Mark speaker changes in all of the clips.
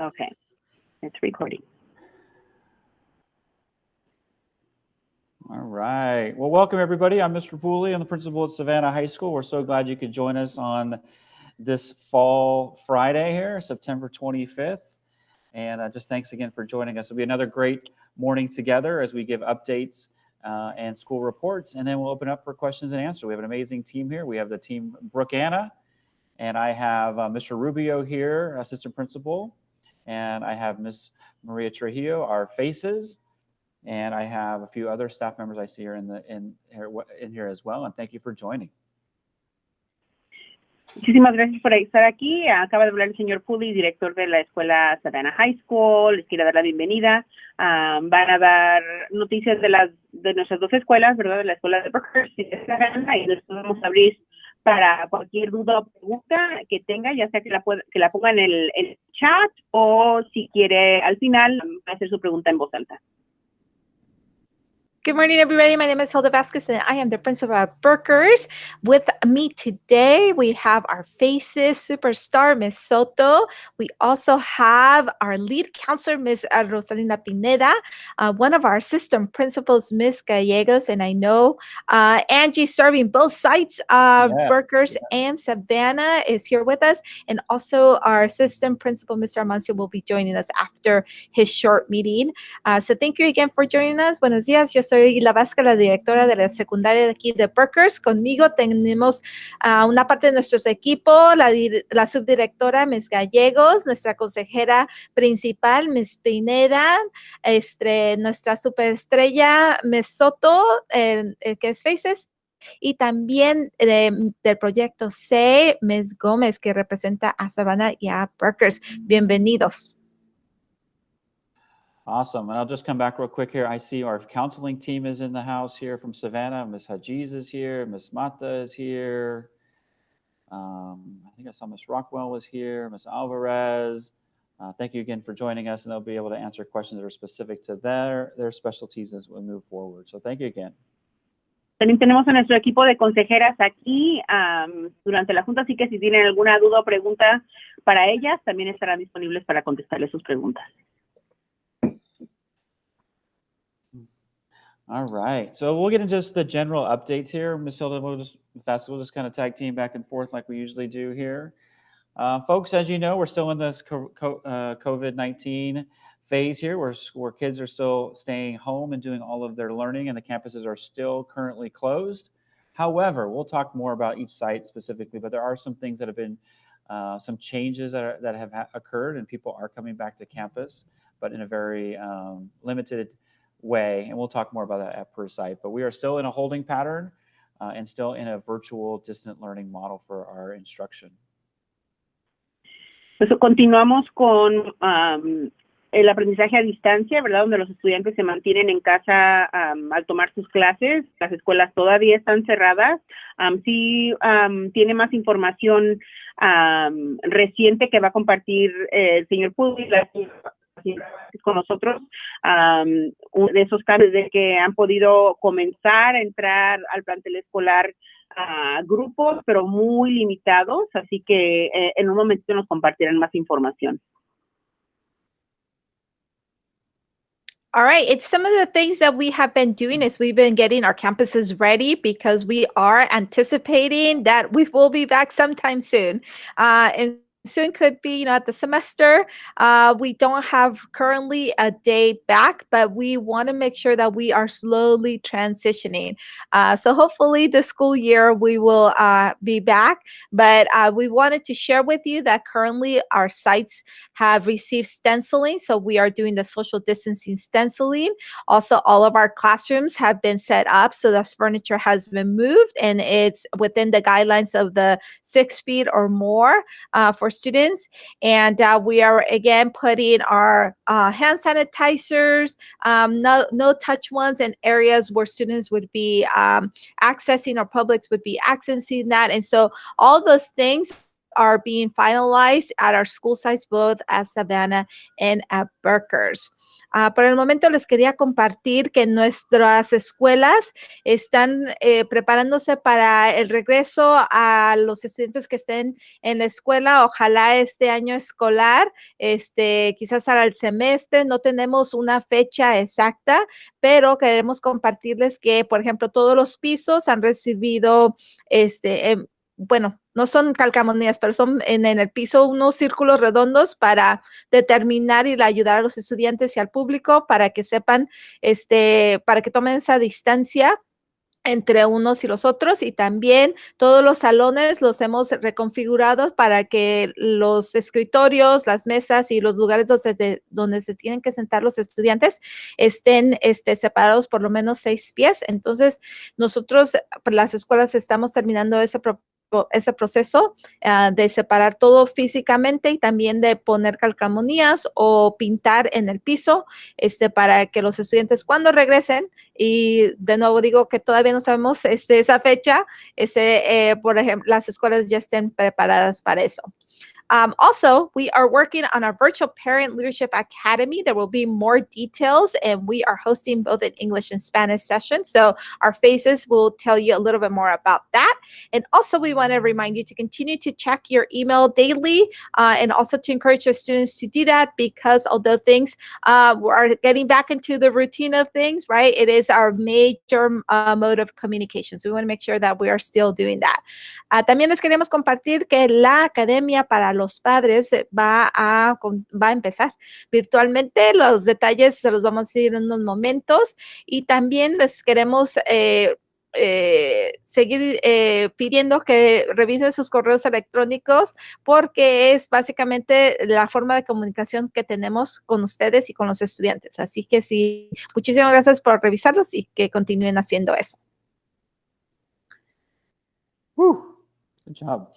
Speaker 1: Okay, it's recording.
Speaker 2: All right. Well, welcome everybody. I'm Mr. Pooley. I'm the principal at Savanna High School. We're so glad you could join us on this fall Friday here, September 25th. And just thanks again for joining us. It'll be another great morning together as we give updates and school reports, and then we'll open up for questions and answers. We have an amazing team here. We have the team Brookanna, and I have Mr. Rubio here, assistant principal, and I have Miss Maria Trujillo, our faces, and I have a few other staff members I see here in here as well. And thank you for joining.
Speaker 1: Muchísimas gracias por estar aquí. Acaba de hablar el señor Pooley, director de la escuela Savanna High School. Les quiero dar la bienvenida. Van a dar noticias de nuestras dos escuelas, ¿verdad? De la escuela de Brookhurst y de Savanna, y nos podemos abrir para cualquier duda o pregunta que tenga, ya sea que la ponga en el chat o si quiere al final hacer su pregunta en voz alta.
Speaker 3: Good morning, everybody. My name is Hilda Vasquez, and I am the principal at Brookhurst. With me today, we have our faces superstar, Ms. Soto. We also have our lead counselor, Ms. Rosalinda Pineda, one of our assistant principals, Ms. Gallegos, and I know Angie serving both sites, Brookhurst and Savanna is here with us, and also our assistant principal, Mr. Amancio, will be joining us after his short meeting. So thank you again for joining us. Buenos días. Yo soy la Vasca, la directora de la secundaria de aquí de Brookhurst. Conmigo tenemos una parte de nuestros equipos, la subdirectora, Ms. Gallegos, nuestra consejera principal, Ms. Pineda, nuestra superestrella, Ms. Soto, que es Faces, y también del proyecto C, Ms. Gómez, que representa a Savanna y a Brookhurst. Bienvenidos.
Speaker 2: Awesome. And I'll just come back real quick here. I see our counseling team is in the house here from Savanna. Ms. Hajiz is here. Ms. Mata is here. I think I saw Ms. Rockwell was here. Ms. Alvarez. Thank you again for joining us, and they'll be able to answer questions that are specific to their specialties as we move forward. So thank you again.
Speaker 1: También tenemos a nuestro equipo de consejeras aquí durante la junta, así que si tienen alguna duda o pregunta para ellas, también estarán disponibles para contestarles sus preguntas.
Speaker 2: All right, so we'll get into just the general updates here. Ms. Hilda, we'll just kind of tag team back and forth like we usually do here. Folks, as you know, we're still in this COVID-19 phase here where kids are still staying home and doing all of their learning, and the campuses are still currently closed. However, we'll talk more about each site specifically, but there are some things that have been, some changes that have occurred, and people are coming back to campus, but in a very limited way, and we'll talk more about that at per site. But we are still in a holding pattern and still in a virtual distant learning model for our instruction.
Speaker 1: Pues continuamos con el aprendizaje a distancia, ¿verdad? Donde los estudiantes se mantienen en casa al tomar sus clases. Las escuelas todavía están cerradas. Sí tiene más información reciente que va a compartir el señor Pooley con nosotros, de esos cambios de que han podido comenzar a entrar al plantel escolar grupos, pero muy limitados, así que en un momento nos compartirán más información.
Speaker 3: All right, it's some of the things that we have been doing is we've been getting our campuses ready because we are anticipating that we will be back sometime soon. And soon could be, at the semester. We don't have currently a day back, but we want to make sure that we are slowly transitioning. So hopefully this school year we will be back, but we wanted to share with you that currently our sites have received stenciling. So we are doing the social distancing stenciling. Also, all of our classrooms have been set up. So the furniture has been moved and it's within the guidelines of the 6 feet or more for students. And we are again putting our hand sanitizers, no touch ones in areas where students would be accessing or publics would be accessing that. And so all those things are being finalized at our school sites, both at Savanna and at Brookhurst. Por el momento les quería compartir que nuestras escuelas están preparándose para el regreso a los estudiantes que estén en la escuela. Ojalá este año escolar, quizás para el semestre, no tenemos una fecha exacta, pero queremos compartirles que, por ejemplo, todos los pisos han recibido, bueno, no son calcamonías, pero son en el piso unos círculos redondos para determinar y ayudar a los estudiantes y al público para que sepan, para que tomen esa distancia entre unos y los otros, y también todos los salones los hemos reconfigurado para que los escritorios, las mesas y los lugares donde se tienen que sentar los estudiantes estén separados por lo menos 6 pies. Entonces, nosotros, las escuelas, estamos terminando ese proceso de separar todo físicamente y también de poner calcamonías o pintar en el piso para que los estudiantes cuando regresen, y de nuevo digo que todavía no sabemos esa fecha, por ejemplo, las escuelas ya estén preparadas para eso. Also, we are working on our virtual parent leadership academy. There will be more details, and we are hosting both an English and Spanish session. So our faces will tell you a little bit more about that. And also, we want to remind you to continue to check your email daily, and also to encourage your students to do that, because although things are getting back into the routine of things, right, it is our major mode of communication. So we want to make sure that we are still doing that. También les queremos compartir que la academia para los padres va a empezar virtualmente. Los detalles se los vamos a decir en unos momentos, y también les queremos seguir pidiendo que revisen sus correos electrónicos, porque es básicamente la forma de comunicación que tenemos con ustedes y con los estudiantes. Así que sí, muchísimas gracias por revisarlos y que continúen haciendo eso.
Speaker 2: Good job.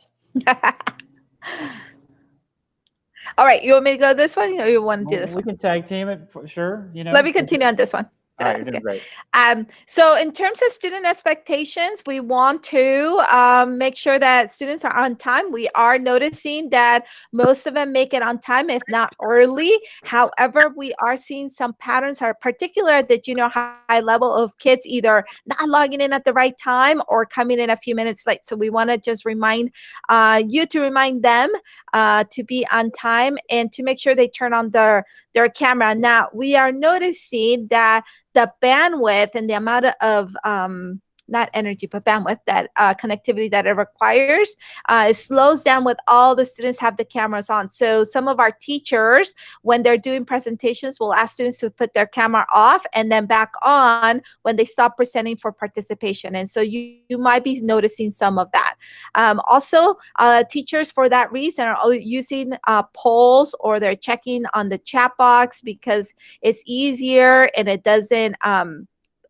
Speaker 3: All right, you want me to go this one, or you want to do this
Speaker 2: We
Speaker 3: one?
Speaker 2: can tag team it for sure. You know.
Speaker 3: Let me continue on this one.
Speaker 2: All right, you're doing great.
Speaker 3: So in terms of student expectations, we want to make sure that students are on time. We are noticing that most of them make it on time, if not early. However, we are seeing some patterns, are particular at the junior high level, of kids either not logging in at the right time or coming in a few minutes late. So we want to just remind you to remind them to be on time and to make sure they turn on their camera. Now, we are noticing that the bandwidth and the amount of not energy, but bandwidth, that connectivity that it requires, it slows down with all the students have the cameras on. So some of our teachers, when they're doing presentations, will ask students to put their camera off and then back on when they stop presenting for participation. And so you might be noticing some of that. Also, teachers, for that reason, are using polls, or they're checking on the chat box, because it's easier and it doesn't,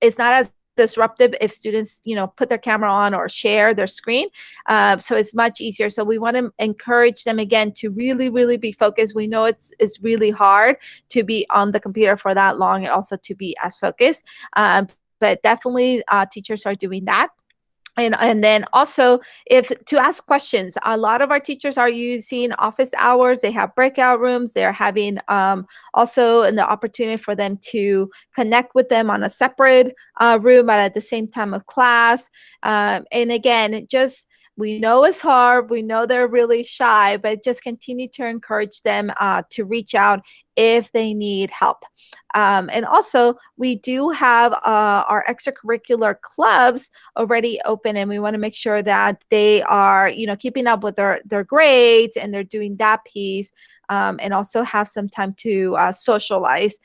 Speaker 3: it's not as disruptive if students, put their camera on or share their screen. So it's much easier. So we want to encourage them again to really, really be focused. We know it's really hard to be on the computer for that long and also to be as focused. But definitely teachers are doing that. And then also, if to ask questions, a lot of our teachers are using office hours. They have breakout rooms. They're having also the opportunity for them to connect with them on a separate room, but at the same time of class. And again, just, we know it's hard. We know they're really shy, but just continue to encourage them to reach out if they need help. And also, we do have our extracurricular clubs already open, and we want to make sure that they are, keeping up with their grades, and they're doing that piece, and also have some time to socialize.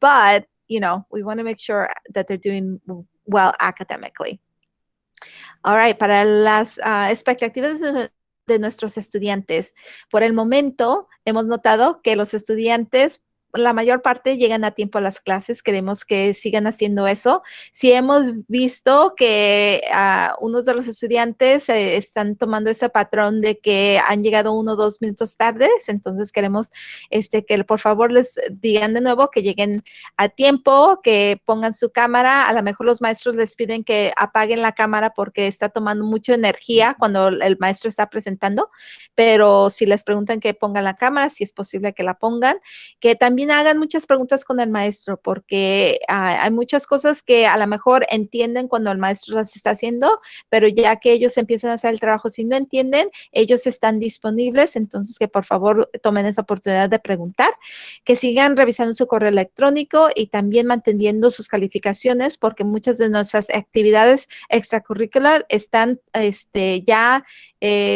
Speaker 3: But, we want to make sure that they're doing well academically. All right, para las expectativas de nuestros estudiantes. Por el momento, hemos notado que los estudiantes la mayor parte llegan a tiempo a las clases. Queremos que sigan haciendo eso. Si hemos visto que unos de los estudiantes están tomando ese patrón de que han llegado 1 o 2 minutos tardes, entonces queremos que por favor les digan de nuevo que lleguen a tiempo, que pongan su cámara. A lo mejor los maestros les piden que apaguen la cámara porque está tomando mucha energía cuando el maestro está presentando, pero si les preguntan que pongan la cámara, si es posible que la pongan, que también hagan muchas preguntas con el maestro, porque hay muchas cosas que a lo mejor entienden cuando el maestro las está haciendo, pero ya que ellos empiezan a hacer el trabajo, si no entienden, ellos están disponibles, entonces que por favor tomen esa oportunidad de preguntar, que sigan revisando su correo electrónico y también manteniendo sus calificaciones, porque muchas de nuestras actividades extracurricular están ya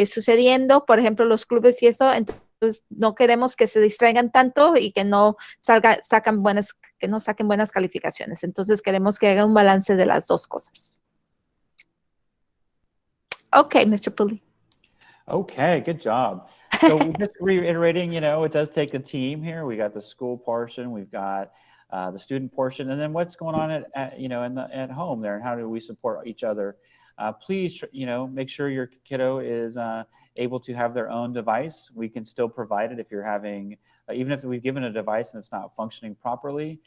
Speaker 3: sucediendo, por ejemplo, los clubes y eso, entonces no queremos que se distraigan tanto y que no saquen buenas calificaciones. Entonces queremos que haga un balance de las dos cosas. Okay, Mr. Pulley.
Speaker 2: Okay, good job. So just reiterating, you know, it does take a team here. We got the school portion, we've got the student portion, and then what's going on at home there, and how do we support each other? Please, you know, make sure your kiddo is able to have their own device. We can still provide it if you're having, even if we've given a device and it's not functioning properly,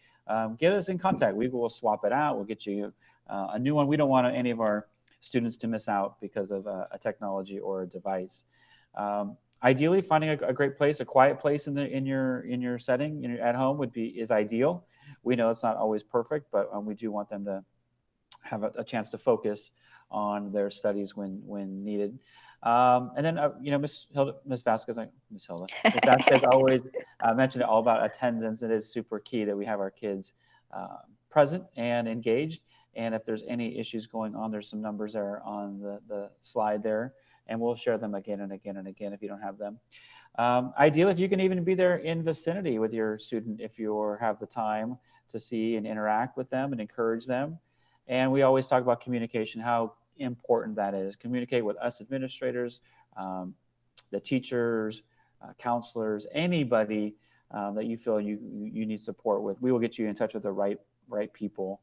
Speaker 2: get us in contact. We will swap it out. We'll get you a new one. We don't want any of our students to miss out because of a technology or a device. Ideally, finding a great place, a quiet place in your setting, at home is ideal. We know it's not always perfect, but we do want them to have a chance to focus on their studies when needed. And then, you know, Miss Vasquez always mentioned all about attendance. It is super key that we have our kids present and engaged. And if there's any issues going on, there's some numbers there on the slide there, and we'll share them again and again and again if you don't have them. Ideally, if you can even be there in vicinity with your student, if you have the time to see and interact with them and encourage them. And we always talk about communication, how important that is. Communicate with us administrators, the teachers, counselors, anybody that you feel you need support with. We will get you in touch with the right people.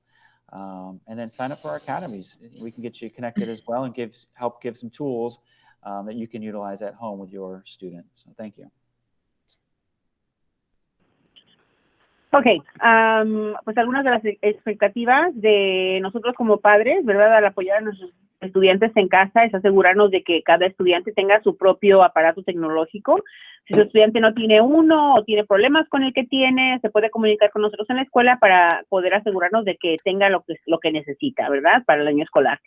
Speaker 2: And then sign up for our academies. We can get you connected as well and help give some tools that you can utilize at home with your students. So thank you.
Speaker 1: Ok, pues algunas de las expectativas de nosotros como padres, ¿verdad? Al apoyar a nuestros estudiantes en casa es asegurarnos de que cada estudiante tenga su propio aparato tecnológico. Si su estudiante no tiene uno o tiene problemas con el que tiene, se puede comunicar con nosotros en la escuela para poder asegurarnos de que tenga lo que necesita, ¿verdad? Para el año escolar.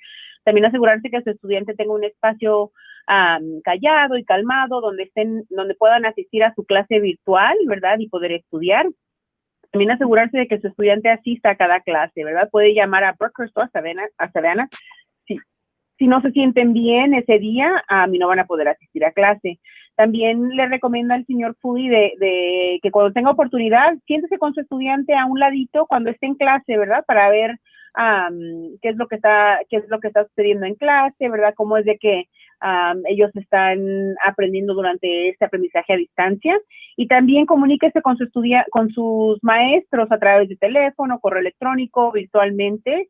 Speaker 1: También asegurarse que su estudiante tenga un espacio callado y calmado donde puedan asistir a su clase virtual, ¿verdad? Y poder estudiar. También asegurarse de que su estudiante asista a cada clase, ¿verdad? Puede llamar a Brookhurst o a Savanna. Si no se sienten bien ese día, no van a poder asistir a clase. También le recomienda al señor Pulley de que cuando tenga oportunidad, siéntese con su estudiante a un ladito cuando esté en clase, ¿verdad? Para ver qué es lo que está sucediendo en clase, ¿verdad? Cómo es de que ellos están aprendiendo durante este aprendizaje a distancia. Y también comuníquese con sus maestros a través de teléfono, correo electrónico, virtualmente,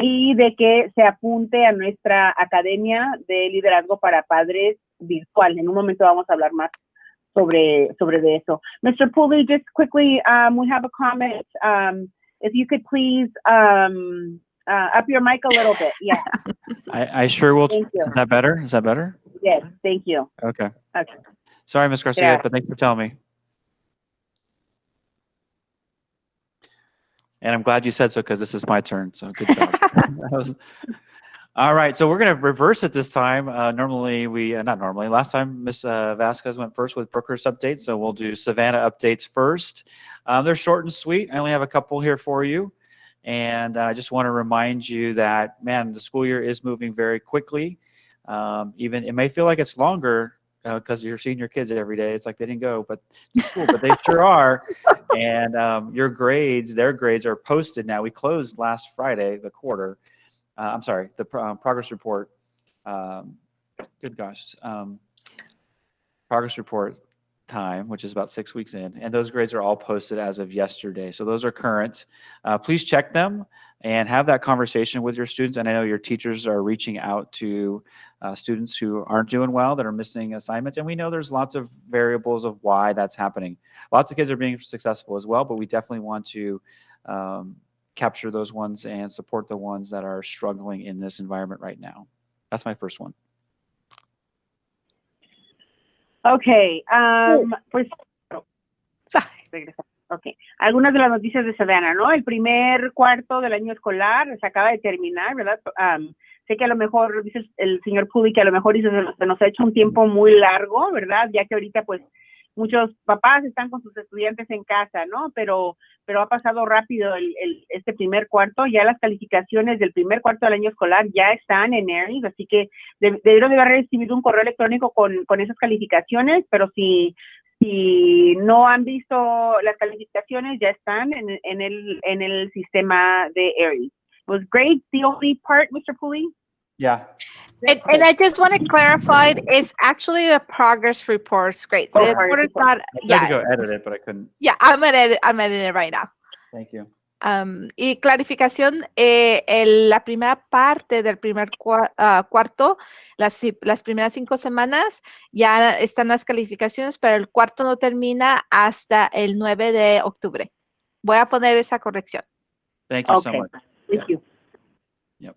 Speaker 1: y de que se apunte a nuestra academia de liderazgo para padres virtual. En un momento vamos a hablar más sobre eso. Mr. Pulley, just quickly, we have a comment. If you could please up your mic a little bit. Yeah.
Speaker 2: I sure will.
Speaker 1: Thank you.
Speaker 2: Is that better? Is that better?
Speaker 1: Yes, thank you.
Speaker 2: Okay.
Speaker 1: Okay.
Speaker 2: Sorry, Ms. Garcia,
Speaker 1: Yeah.
Speaker 2: but thanks for telling me. And I'm glad you said so because this is my turn. So good job. All right, so we're going to reverse it this time. Not normally. Last time, Ms. Vasquez went first with Brookhurst updates, so we'll do Savanna updates first. They're short and sweet. I only have a couple here for you. And I just want to remind you that, man, the school year is moving very quickly. Even it may feel like it's longer because you're seeing your kids every day. It's like they didn't go to school, but they sure are. And their grades are posted now. We closed last Friday, the quarter. I'm sorry, the progress report. Good gosh. Progress report time, which is about 6 weeks in, and those grades are all posted as of yesterday. So those are current. Please check them and have that conversation with your students. And I know your teachers are reaching out to students who aren't doing well, that are missing assignments. And we know there's lots of variables of why that's happening. Lots of kids are being successful as well, but we definitely want to capture those ones and support the ones that are struggling in this environment right now. That's my first one.
Speaker 1: Okay, pues,
Speaker 3: Sorry.
Speaker 1: okay. Algunas de las noticias de Savanna, ¿no? El primer cuarto del año escolar se acaba de terminar, ¿verdad? Sé que a lo mejor, dice el señor Pulley, que a lo mejor dice, se nos ha hecho un tiempo muy largo, ¿verdad? Ya que ahorita, pues, muchos papás están con sus estudiantes en casa, ¿no? Pero ha pasado rápido este primer cuarto. Ya las calificaciones del primer cuarto del año escolar ya están en Aries, así que debieron de haber recibido un correo electrónico con esas calificaciones, pero si no han visto las calificaciones, ya están en el sistema de Aries. Was grades the only part, Mr. Pulley?
Speaker 2: Yeah.
Speaker 3: And I just want to clarify, it's actually a progress reports grade. So the report is not,
Speaker 2: I tried to go edit it, but I couldn't.
Speaker 3: Yeah, I'm editing it right now.
Speaker 2: Thank you.
Speaker 3: Y clarificación, la primera parte del primer cuarto, las primeras 5 semanas, ya están las calificaciones, pero el cuarto no termina hasta el 9 de octubre. Voy a poner esa corrección.
Speaker 2: Thank you so much.
Speaker 1: Thank you.
Speaker 2: Yep.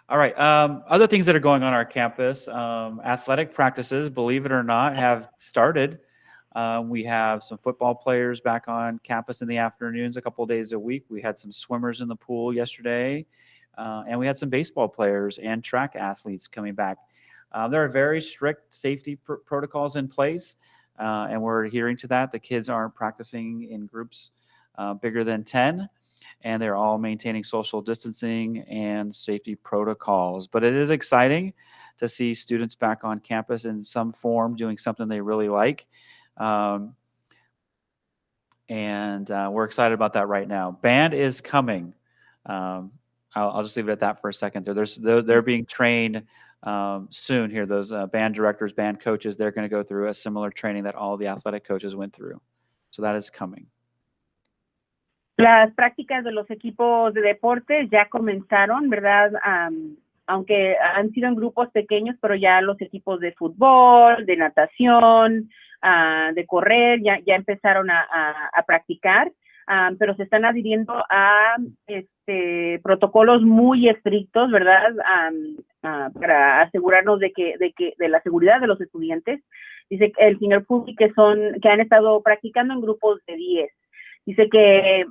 Speaker 2: All right. Other things that are going on our campus, athletic practices, believe it or not, have started. We have some football players back on campus in the afternoons a couple of days a week. We had some swimmers in the pool yesterday, and we had some baseball players and track athletes coming back. There are very strict safety protocols in place, and we're adhering to that. The kids aren't practicing in groups bigger than 10, and they're all maintaining social distancing and safety protocols. But it is exciting to see students back on campus in some form doing something they really like. And we're excited about that right now. Band is coming. I'll just leave it at that for a second. They're being trained soon here. Those band directors, band coaches, they're going to go through a similar training that all the athletic coaches went through. So that is coming.
Speaker 1: Las prácticas de los equipos de deportes ya comenzaron, ¿verdad? Aunque han sido en grupos pequeños, pero ya los equipos de fútbol, de natación, de correr, ya empezaron a practicar, pero se están adhiriendo a protocolos muy estrictos, ¿verdad? Para asegurarnos de la seguridad de los estudiantes. Dice el señor Pulley que han estado practicando en grupos de 10. Dice que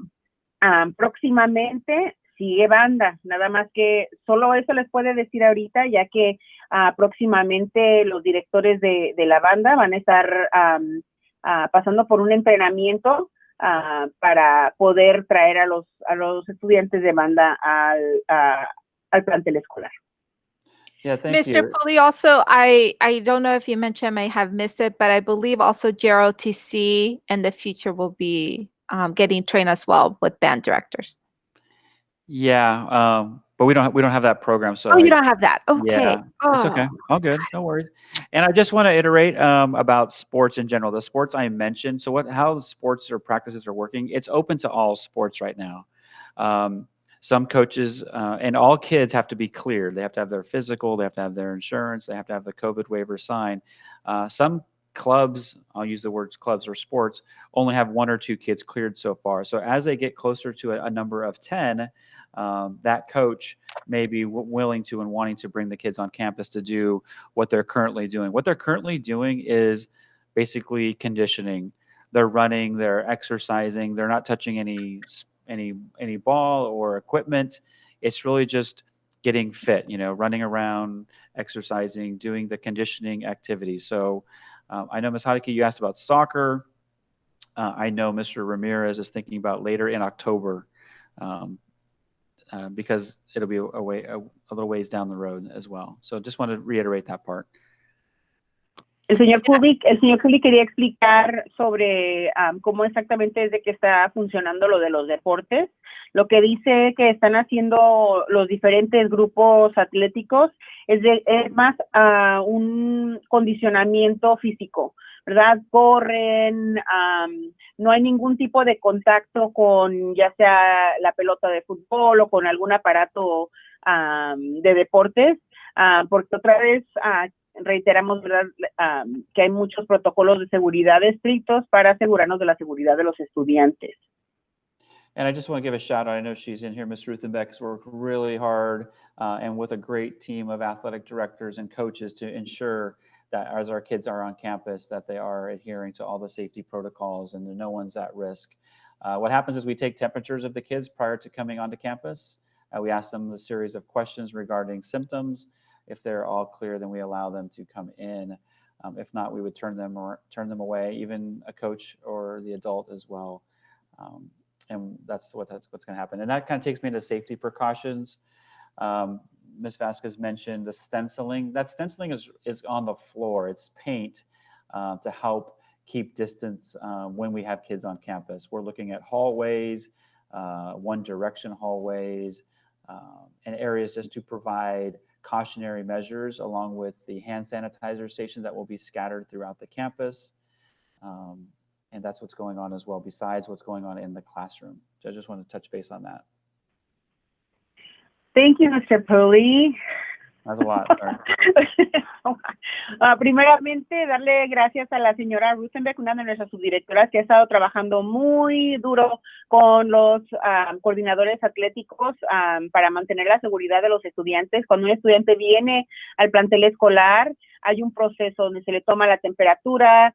Speaker 1: próximamente sigue banda, nada más que solo eso les puede decir ahorita, ya que próximamente los directores de la banda van a estar pasando por un entrenamiento para poder traer a los estudiantes de banda al plantel escolar.
Speaker 2: Yeah, thank
Speaker 3: Mr.
Speaker 2: you.
Speaker 3: Pulley, also, I don't know if you mentioned, I may have missed it, but I believe also JROTC in the future will be getting trained as well with band directors.
Speaker 2: Yeah, but we don't have that program. So
Speaker 3: you don't have that. Okay.
Speaker 2: Yeah, it's okay. All good. No worries. And I just want to iterate about sports in general. The sports I mentioned. So how sports or practices are working? It's open to all sports right now. Some coaches and all kids have to be cleared. They have to have their physical. They have to have their insurance. They have to have the COVID waiver signed. Some clubs, I'll use the words clubs or sports, only have 1 or 2 kids cleared so far. So as they get closer to a number of 10, that coach may be willing to and wanting to bring the kids on campus to do what they're currently doing. What they're currently doing is basically conditioning. They're running, they're exercising, they're not touching any ball or equipment. It's really just getting fit, running around, exercising, doing the conditioning activities. So I know, Ms. Hadeke, you asked about soccer. I know Mr. Ramirez is thinking about later in October because it'll be a little ways down the road as well. So just want to reiterate that part.
Speaker 1: El señor Pulley quería explicar sobre cómo exactamente es de que está funcionando lo de los deportes. Lo que dice que están haciendo los diferentes grupos atléticos es más un condicionamiento físico, ¿verdad? Corren, no hay ningún tipo de contacto con ya sea la pelota de fútbol o con algún aparato de deportes, porque otra vez reiteramos, ¿verdad? Que hay muchos protocolos de seguridad estrictos para asegurarnos de la seguridad de los estudiantes.
Speaker 2: And I just want to give a shout out. I know she's in here, Miss Ruthenbeck, has worked really hard and with a great team of athletic directors and coaches to ensure that as our kids are on campus, that they are adhering to all the safety protocols and no one's at risk. What happens is we take temperatures of the kids prior to coming onto campus. We ask them a series of questions regarding symptoms. If they're all clear, then we allow them to come in. If not, we would turn them away, even a coach or the adult as well. And that's what's going to happen. And that kind of takes me into safety precautions. Ms. Vasquez mentioned the stenciling. That stenciling is on the floor. It's paint to help keep distance when we have kids on campus. We're looking at hallways, one direction hallways, and areas just to provide cautionary measures along with the hand sanitizer stations that will be scattered throughout the campus. And that's what's going on as well, besides what's going on in the classroom. So I just want to touch base on that.
Speaker 1: Thank you, Mr. Pulley.
Speaker 2: That's a lot, sorry.
Speaker 1: Primeramente, darle gracias a la señora Ruthenbeck, una de nuestras subdirectoras, que ha estado trabajando muy duro con los coordinadores atléticos para mantener la seguridad de los estudiantes. Cuando un estudiante viene al plantel escolar, hay un proceso donde se le toma la temperatura,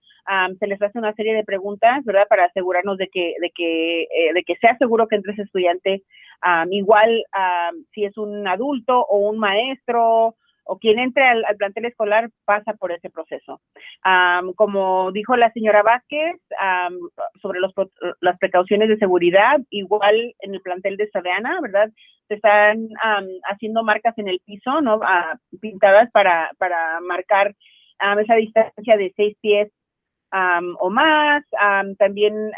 Speaker 1: se les hace una serie de preguntas, ¿verdad? Para asegurarnos de que sea seguro que entre ese estudiante. Igual, si es un adulto o un maestro o quien entre al plantel escolar, pasa por ese proceso. Como dijo la señora Vázquez, sobre las precauciones de seguridad, igual en el plantel de Savanna, ¿verdad? Se están haciendo marcas en el piso, ¿no? Pintadas para marcar esa distancia de 6 pies o más. También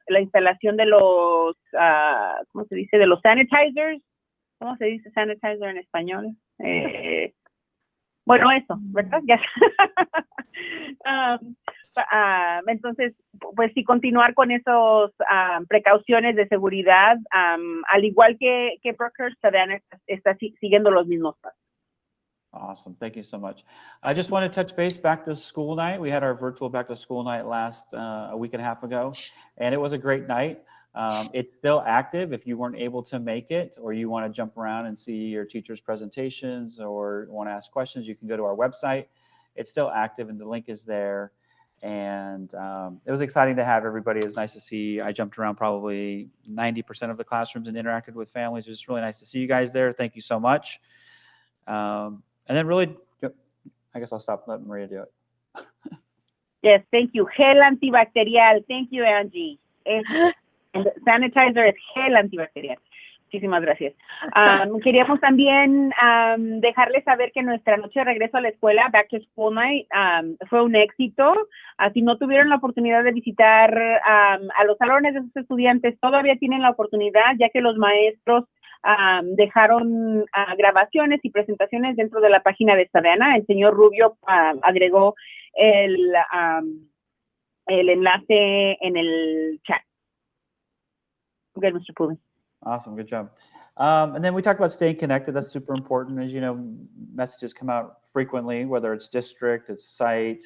Speaker 1: la instalación de los, ¿cómo se dice? De los sanitizers. ¿Cómo se dice sanitizer en español? Bueno, eso, ¿verdad? Ya. Entonces, pues sí, continuar con esos precauciones de seguridad, al igual que Brookhurst, Savanna está siguiendo los mismos pasos.
Speaker 2: Awesome. Thank you so much. I just want to touch base back to school night. We had our virtual back to school night last a week and a half ago, and it was a great night. It's still active. If you weren't able to make it, or you want to jump around and see your teacher's presentations or want to ask questions, you can go to our website. It's still active and the link is there. And it was exciting to have everybody. It was nice to see. I jumped around probably 90% of the classrooms and interacted with families. It was just really nice to see you guys there. Thank you so much. And then really, I guess I'll stop letting Maria do it.
Speaker 1: Yes, thank you. Gel antibacterial. Thank you, Angie. Sanitizer es gel antibacterial. Muchísimas gracias. Queríamos también dejarles saber que nuestra noche de regreso a la escuela, Back to School Night, fue un éxito. Si no tuvieron la oportunidad de visitar a los salones de sus estudiantes, todavía tienen la oportunidad, ya que los maestros dejaron grabaciones y presentaciones dentro de la página de Savanna. El señor Rubio agregó el enlace en el chat. Good, Mr. Pulley.
Speaker 2: Awesome, good job. And then we talked about staying connected. That's super important. As you know, messages come out frequently, whether it's district, it's site.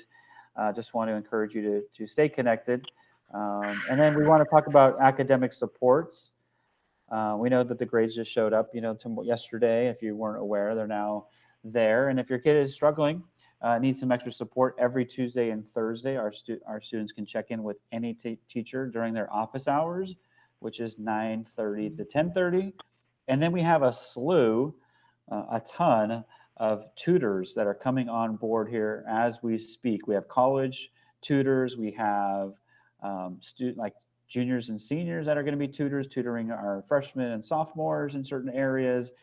Speaker 2: Just want to encourage you to stay connected. And then we want to talk about academic supports. We know that the grades just showed up, yesterday. If you weren't aware, they're now there. And if your kid is struggling, needs some extra support, every Tuesday and Thursday, our students can check in with any teacher during their office hours, which is 9:30 to 10:30. And then we have a ton of tutors that are coming on board here as we speak. We have college tutors. We have like juniors and seniors that are going to be tutoring our freshmen and sophomores in certain areas.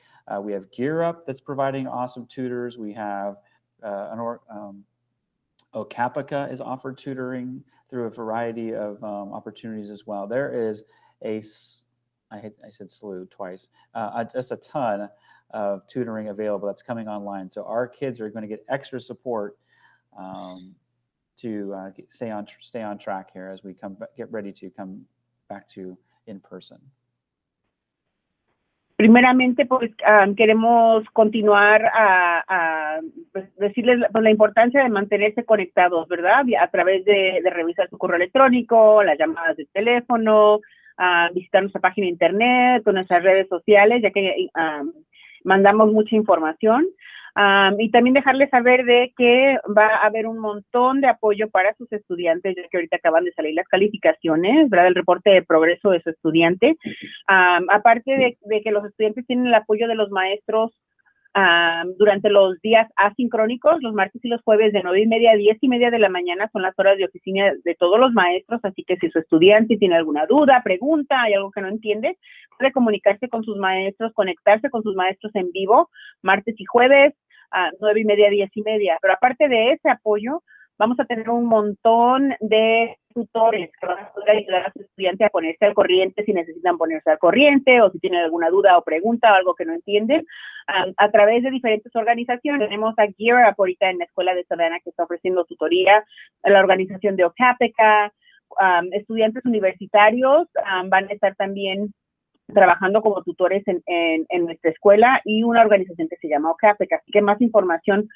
Speaker 2: We have Gear Up that's providing awesome tutors. We have Okapica is offered tutoring through a variety of opportunities as well. There is I said slew twice, just a ton of tutoring available that's coming online. So our kids are going to get extra support to stay on track here as we get ready to come back to in person?
Speaker 1: Primeramente, pues queremos continuar pues, decirles pues, la importancia de mantenerse conectados, ¿verdad? A través de revisar su correo electrónico, las llamadas de teléfono, visitar nuestra página de internet o nuestras redes sociales, ya que mandamos mucha información. Y también dejarles saber de que va a haber un montón de apoyo para sus estudiantes, ya que ahorita acaban de salir las calificaciones, ¿verdad? El reporte de progreso de su estudiante. Aparte de que los estudiantes tienen el apoyo de los maestros durante los días asincrónicos, los martes y los jueves de 9:30 a 10:30 de la mañana son las horas de oficina de todos los maestros, así que si su estudiante tiene alguna duda, pregunta, hay algo que no entiende, puede comunicarse con sus maestros, conectarse con sus maestros en vivo, martes y jueves, 9:30 a 10:30. Pero aparte de ese apoyo, vamos a tener un montón de tutores que van a poder ayudar a su estudiante a ponerse al corriente si necesitan ponerse al corriente o si tienen alguna duda o pregunta o algo que no entienden, a través de diferentes organizaciones. Tenemos a Gear Up ahorita en la escuela de Savanna que está ofreciendo tutoría, la organización de OCAPECA, estudiantes universitarios van a estar también trabajando como tutores en nuestra escuela y una organización que se llama OCAPECA. Así que más información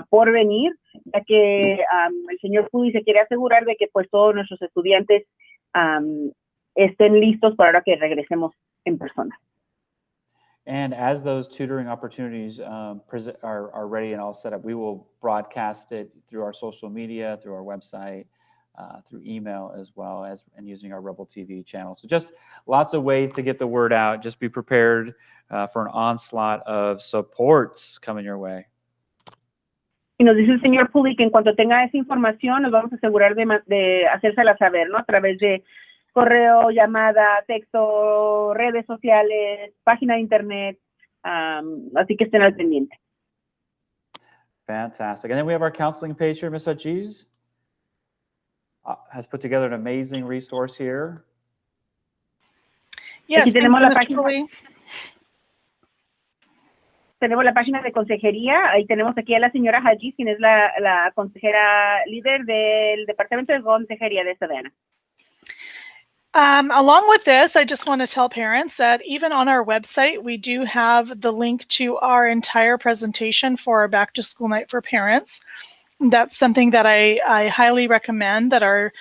Speaker 1: por venir, ya que el señor Pudi se quiere asegurar de que pues todos nuestros estudiantes estén listos para ahora que regresemos en persona.
Speaker 2: And as those tutoring opportunities are ready and all set up, we will broadcast it through our social media, through our website, through email as well as, and using our Rebel TV channel. So just lots of ways to get the word out. Just be prepared for an onslaught of supports coming your way.
Speaker 1: Y nos dice el señor Pudi que en cuanto tenga esa información nos vamos a asegurar de hacérsela saber, ¿no? A través de correo, llamada, texto, redes sociales, página de internet, así que estén al pendiente.
Speaker 2: Fantastic. And then we have our counseling page here, Ms. Hajiz. Has put together an amazing resource here.
Speaker 4: Yes,
Speaker 1: Aquí tenemos la
Speaker 4: Mr.
Speaker 1: página.
Speaker 4: Pulley.
Speaker 1: Tenemos la página de consejería. Ahí tenemos aquí a la señora Hajiz, quien es la consejera líder del Departamento de Consejería de Savanna.
Speaker 4: Along with this, I just want to tell parents that even on our website, we do have the link to our entire presentation for our back to school night for parents. That's something that I highly recommend that our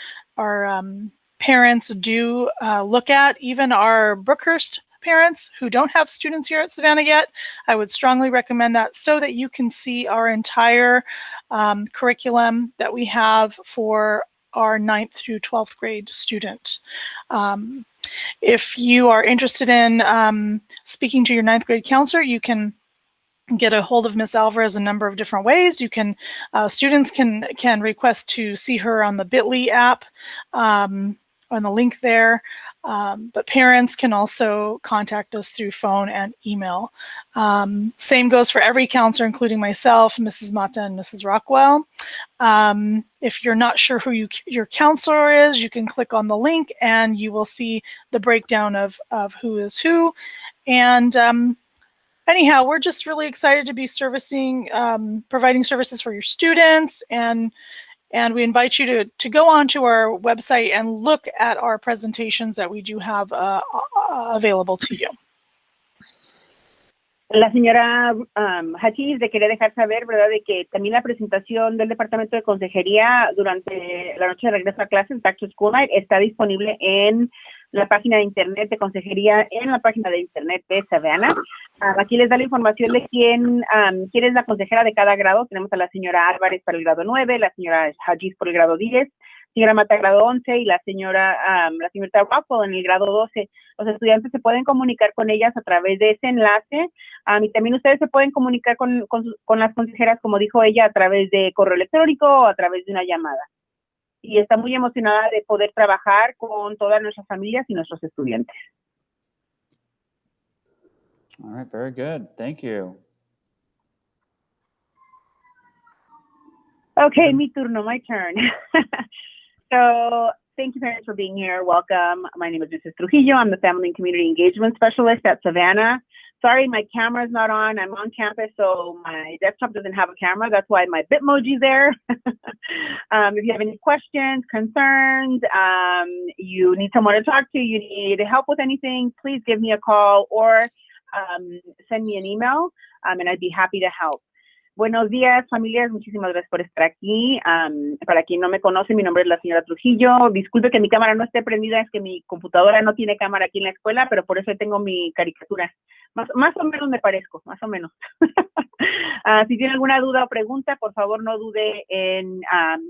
Speaker 4: parents do look at. Even our Brookhurst parents who don't have students here at Savanna yet, I would strongly recommend that so that you can see our entire curriculum that we have for our 9th through 12th grade student. If you are interested in speaking to your 9th grade counselor, you can get a hold of Ms. Alvarez a number of different ways. You can, students can request to see her on the Bitly app, on the link there. But parents can also contact us through phone and email. Same goes for every counselor, including myself, Mrs. Mata, and Mrs. Rockwell. If you're not sure who your counselor is, you can click on the link and you will see the breakdown of who is who. And anyhow, we're just really excited to be providing services for your students, and we invite you to go onto our website and look at our presentations that we do have available to you.
Speaker 1: La señora Hajiz le quería dejar saber, ¿verdad?, de que también la presentación del Departamento de Consejería durante la noche de regreso a clases, Back to School Night, está disponible en la página de internet de consejería, en la página de internet de Savanna. Aquí les da la información de quién es la consejera de cada grado. Tenemos a la señora Álvarez para el grado 9, la señora Hajiz por el grado 10, señora Mata grado 11 y la señorita Rockwell en el grado 12. Los estudiantes se pueden comunicar con ellas a través de ese enlace, y también ustedes se pueden comunicar con las consejeras, como dijo ella, a través de correo electrónico o a través de una llamada. Y está muy emocionada de poder trabajar con todas nuestras familias y nuestros estudiantes.
Speaker 2: All right, very good. Thank you.
Speaker 1: Okay, mi turno, my turn. So thank you, parents, for being here. Welcome. My name is Mrs. Trujillo. I'm the Family and Community Engagement Specialist at Savanna. sorry, my camera's not on. I'm on campus, so my desktop doesn't have a camera. That's why my Bitmoji's there. If you have any questions, concerns, you need someone to talk to, you need help with anything, please give me a call or send me an email, and I'd be happy to help. Buenos días, familias. Muchísimas gracias por estar aquí. Para quien no me conoce, mi nombre es la señora Trujillo. Disculpe que mi cámara no esté prendida, es que mi computadora no tiene cámara aquí en la escuela, pero por eso tengo mi caricatura. Más o menos me parezco, más o menos. Si tiene alguna duda o pregunta, por favor no dude en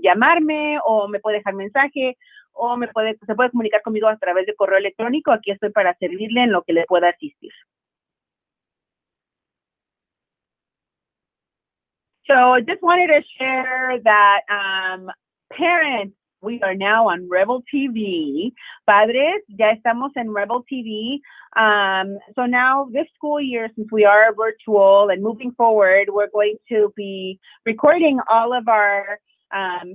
Speaker 1: llamarme o me puede dejar mensaje o se puede comunicar conmigo a través de correo electrónico. Aquí estoy para servirle en lo que le pueda asistir. So just wanted to share that parents, we are now on Rebel TV. Padres, ya estamos en Rebel TV. So now this school year, since we are virtual and moving forward, we're going to be recording all of our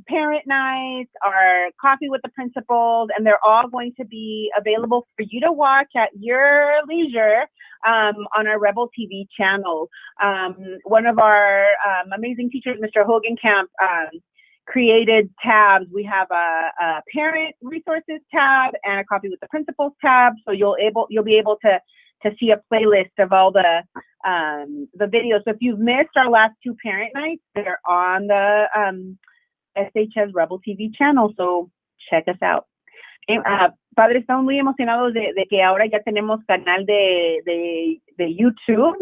Speaker 1: parent nights, our coffee with the principals, and they're all going to be available for you to watch at your leisure on our Rebel TV channel. One of our amazing teachers, Mr. Hogenkamp, created tabs. We have a parent resources tab and a coffee with the principals tab, so you'll be able to see a playlist of all the videos. So if you've missed our last two parent nights, they're on the SHS Rebel TV channel, so check us out. Padres, estamos muy emocionados de que ahora ya tenemos canal de YouTube.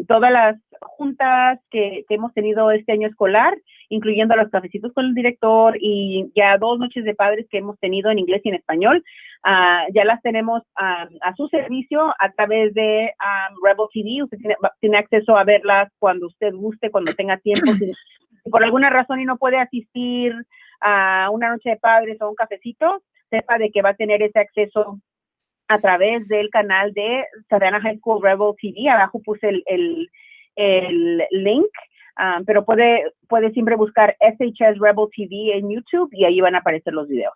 Speaker 1: Todas las juntas que hemos tenido este año escolar, incluyendo los cafecitos con el director y ya 2 noches de padres que hemos tenido en inglés y en español, ya las tenemos a su servicio a través de Rebel TV. Usted tiene acceso a verlas cuando usted guste, cuando tenga tiempo. Si por alguna razón y no puede asistir a una noche de padres o un cafecito, sepa de que va a tener ese acceso a través del canal de Savanna High School Rebel TV. Abajo puse el link, pero puede siempre buscar SHS Rebel TV en YouTube y ahí van a aparecer los videos.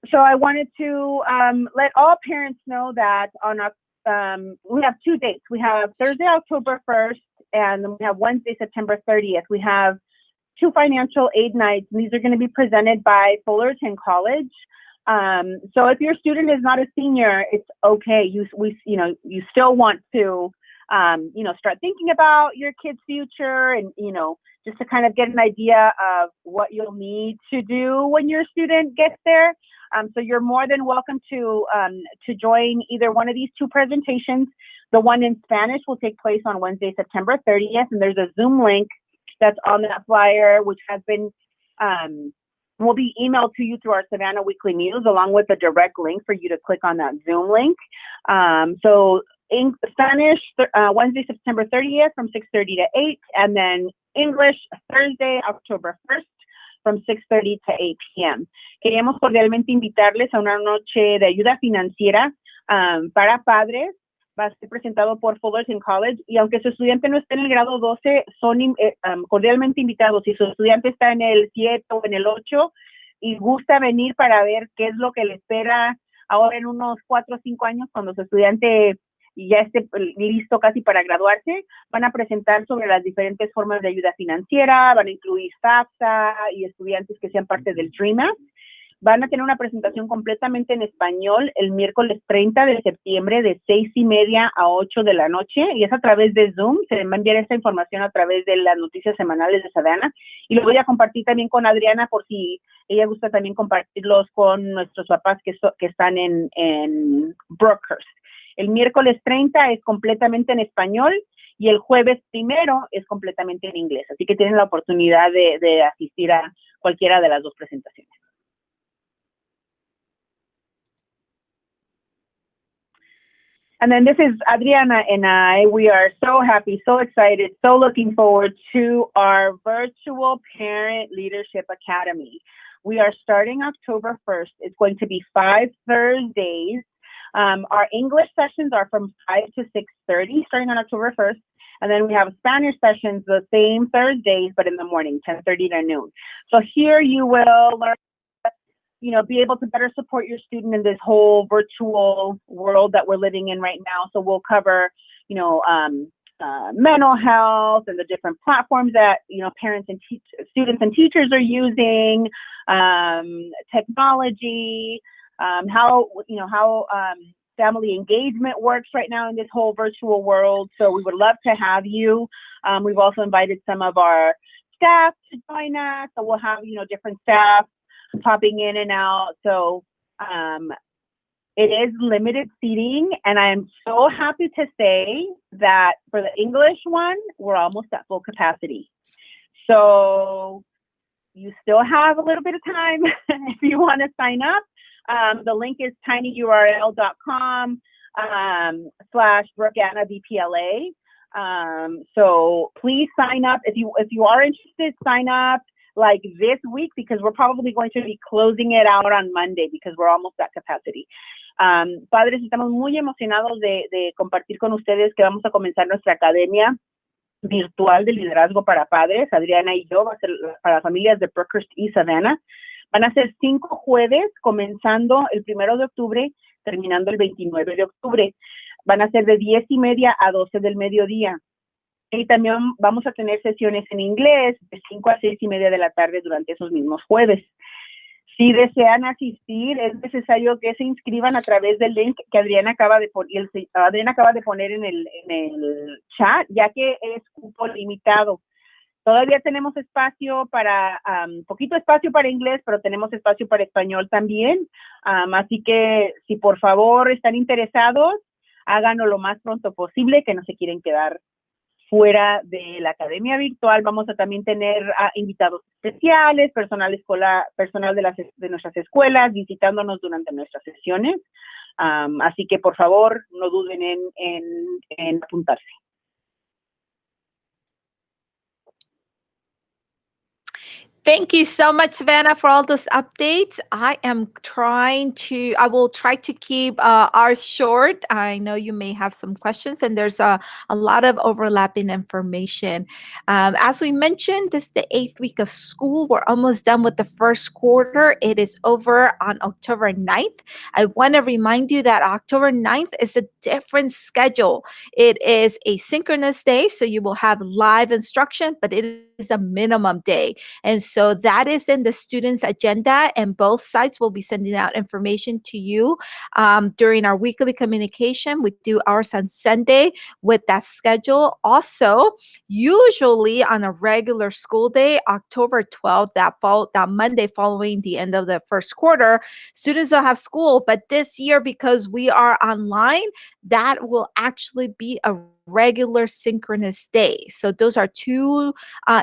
Speaker 1: So I wanted to let all parents know that we have 2 dates. We have Thursday, October 1st, and then we have Wednesday, September 30th. We have 2 financial aid nights, and these are going to be presented by Fullerton College. So if your student is not a senior, it's okay. You still want to, start thinking about your kid's future and, just to kind of get an idea of what you'll need to do when your student gets there. So you're more than welcome to join either one of these 2 presentations. The one in Spanish will take place on Wednesday, September 30th, and there's a Zoom link that's on that flyer, which has been will be emailed to you through our Savanna Weekly News, along with a direct link for you to click on that Zoom link. So in Spanish, Wednesday, September 30th from 6:30 to 8, and then English, Thursday, October 1st from 6:30 to 8 p.m. Queríamos cordialmente invitarles a una noche de ayuda financiera para padres. Va a ser presentado por Fullerton College, y aunque su estudiante no esté en el grado 12, son cordialmente invitados. Si su estudiante está en el 7 o en el 8 y gusta venir para ver qué es lo que le espera ahora en unos 4 o 5 años, cuando su estudiante ya esté listo casi para graduarse, van a presentar sobre las diferentes formas de ayuda financiera, van a incluir FAFSA y estudiantes que sean parte del DREAM Act. Van a tener una presentación completamente en español el miércoles 30 de septiembre de 6:30 a 8 de la noche, y es a través de Zoom. Se va a enviar esta información a través de las noticias semanales de Savanna, y lo voy a compartir también con Adriana por si ella gusta también compartirlos con nuestros papás que están en Brookhurst. El miércoles 30 es completamente en español y el jueves 1 es completamente en inglés, así que tienen la oportunidad de asistir a cualquiera de las 2 presentaciones. And then this is Adriana and I. We are so happy, so excited, so looking forward to our virtual Parent Leadership Academy. We are starting October 1st. It's going to be 5 Thursdays. Our English sessions are from 5 to 6:30, starting on October 1st. And then we have Spanish sessions the same Thursdays, but in the morning, 10:30 to noon. So here you will learn be able to better support your student in this whole virtual world that we're living in right now. So we'll cover, mental health and the different platforms that, parents and students and teachers are using, technology, how family engagement works right now in this whole virtual world. So we would love to have you. We've also invited some of our staff to join us. So we'll have, different staff popping in and out. So it is limited seating, and I am so happy to say that for the English one, we're almost at full capacity. So you still have a little bit of time if you want to sign up. The link is tinyurl.com/Brookanna BPLA. So please sign up. If you are interested, sign up like this week, because we're probably going to be closing it out on Monday because we're almost at capacity. Padres, estamos muy emocionados de compartir con ustedes que vamos a comenzar nuestra academia virtual de liderazgo para padres. Adriana y yo, va a ser para las familias de Brookhurst y Savanna. Van a ser 5 jueves, comenzando el 1 de octubre, terminando el 29 de octubre. Van a ser de 10:30 a 12 del mediodía. Y también vamos a tener sesiones en inglés de 5 a 6:30 de la tarde durante esos mismos jueves. Si desean asistir, es necesario que se inscriban a través del link que Adriana acaba de poner en el chat, ya que es cupo limitado. Todavía tenemos espacio para, poquito espacio para inglés, pero tenemos espacio para español también. Así que si por favor están interesados, háganlo lo más pronto posible, que no se quieren quedar fuera de la academia virtual. Vamos a también tener invitados especiales, personal de nuestras escuelas visitándonos durante nuestras sesiones. Así que por favor no duden en apuntarse.
Speaker 3: Thank you so much, Savanna, for all those updates. I will try to keep ours short. I know you may have some questions, and there's a lot of overlapping information. As we mentioned, this is the 8th week of school. We're almost done with the first quarter. It is over on October 9th. I want to remind you that October 9th is a different schedule. It is a synchronous day, so you will have live instruction, but it is a minimum day. And so that is in the students' agenda, and both sites will be sending out information to you during our weekly communication. We do ours on Sunday with that schedule. Also, usually on a regular school day, October 12th, that Monday following the end of the first quarter, students will have school. But this year, because we are online, that will actually be a regular synchronous day. So those are 2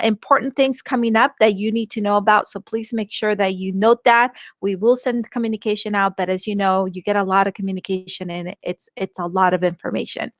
Speaker 3: important things coming up that you need to know about. So please make sure that you note that. We will send communication out, but as you know, you get a lot of communication and it's a lot of information.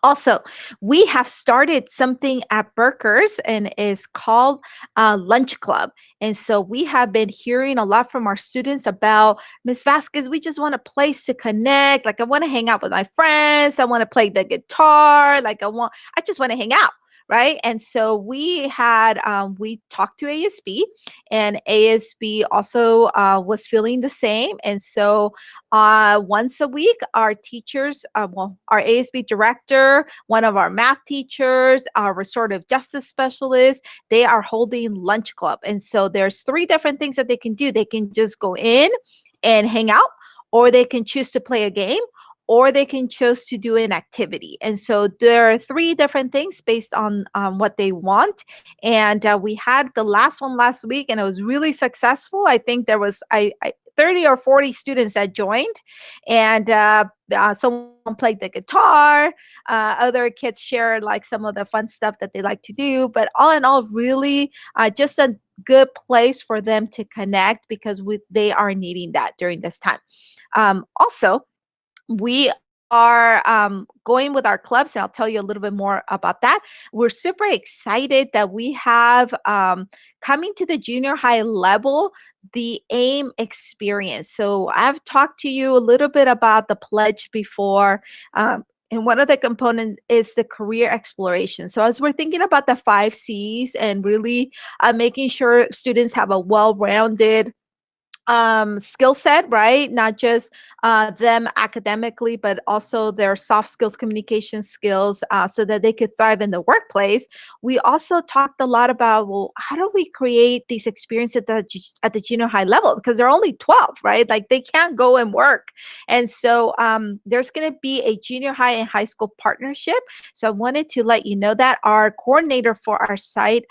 Speaker 3: Also, we have started something at Brookhurst, and is called Lunch Club. And so we have been hearing a lot from our students about, Ms. Vasquez, we just want a place to connect. Like, I want to hang out with my friends. I want to play the guitar. Like, I just want to hang out. Right. And so we talked to ASB, and ASB also was feeling the same. And so once a week, our teachers, our ASB director, one of our math teachers, our restorative justice specialist, they are holding lunch club. And so there's 3 different things that they can do. They can just go in and hang out, or they can choose to play a game, or they can choose to do an activity. And so there are 3 different things based on what they want. And we had the last one last week, and it was really successful. I think there was 30 or 40 students that joined, and someone played the guitar. Other kids shared like some of the fun stuff that they like to do. But all in all, really just a good place for them to connect, because they are needing that during this time. Also, we are going with our clubs, and I'll tell you a little bit more about that. We're super excited that we have coming to the junior high level, the AIM experience. So I've talked to you a little bit about the pledge before, and one of the components is the career exploration. So as we're thinking about the 5 C's and really making sure students have a well-rounded skill set, right? Not just them academically, but also their soft skills, communication skills, so that they could thrive in the workplace. We also talked a lot about, well, how do we create these experiences at the junior high level? Because they're only 12, right? Like they can't go and work. And so there's going to be a junior high and high school partnership. So I wanted to let you know that our coordinator for our site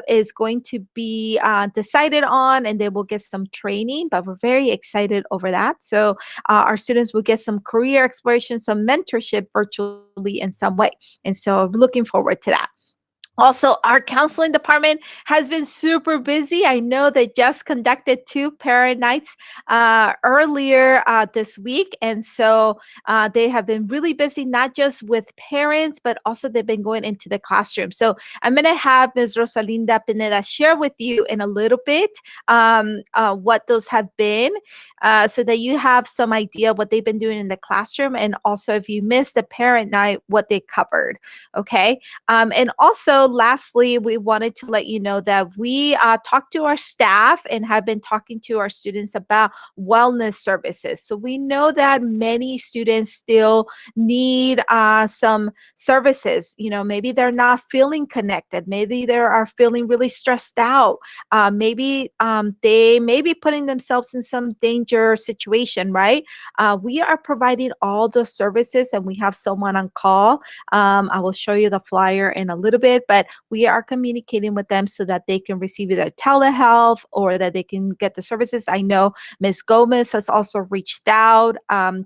Speaker 3: is going to be decided on, and they will get some training, but we're very excited over that. So our students will get some career exploration, some mentorship virtually in some way. And so I'm looking forward to that. Also, our counseling department has been super busy. I know they just conducted 2 parent nights earlier this week. And so they have been really busy, not just with parents, but also they've been going into the classroom. So I'm going to have Ms. Rosalinda Pineda share with you in a little bit what those have been, so that you have some idea what they've been doing in the classroom. And also, if you missed the parent night, what they covered. Okay. And also, lastly, we wanted to let you know that we talked to our staff and have been talking to our students about wellness services. So we know that many students still need some services. You know, maybe they're not feeling connected. Maybe they are feeling really stressed out. Maybe they may be putting themselves in some danger situation, right? We are providing all the services, and we have someone on call. I will show you the flyer in a little bit, but we are communicating with them so that they can receive either telehealth or that they can get the services. I know Ms. Gomez has also reached out.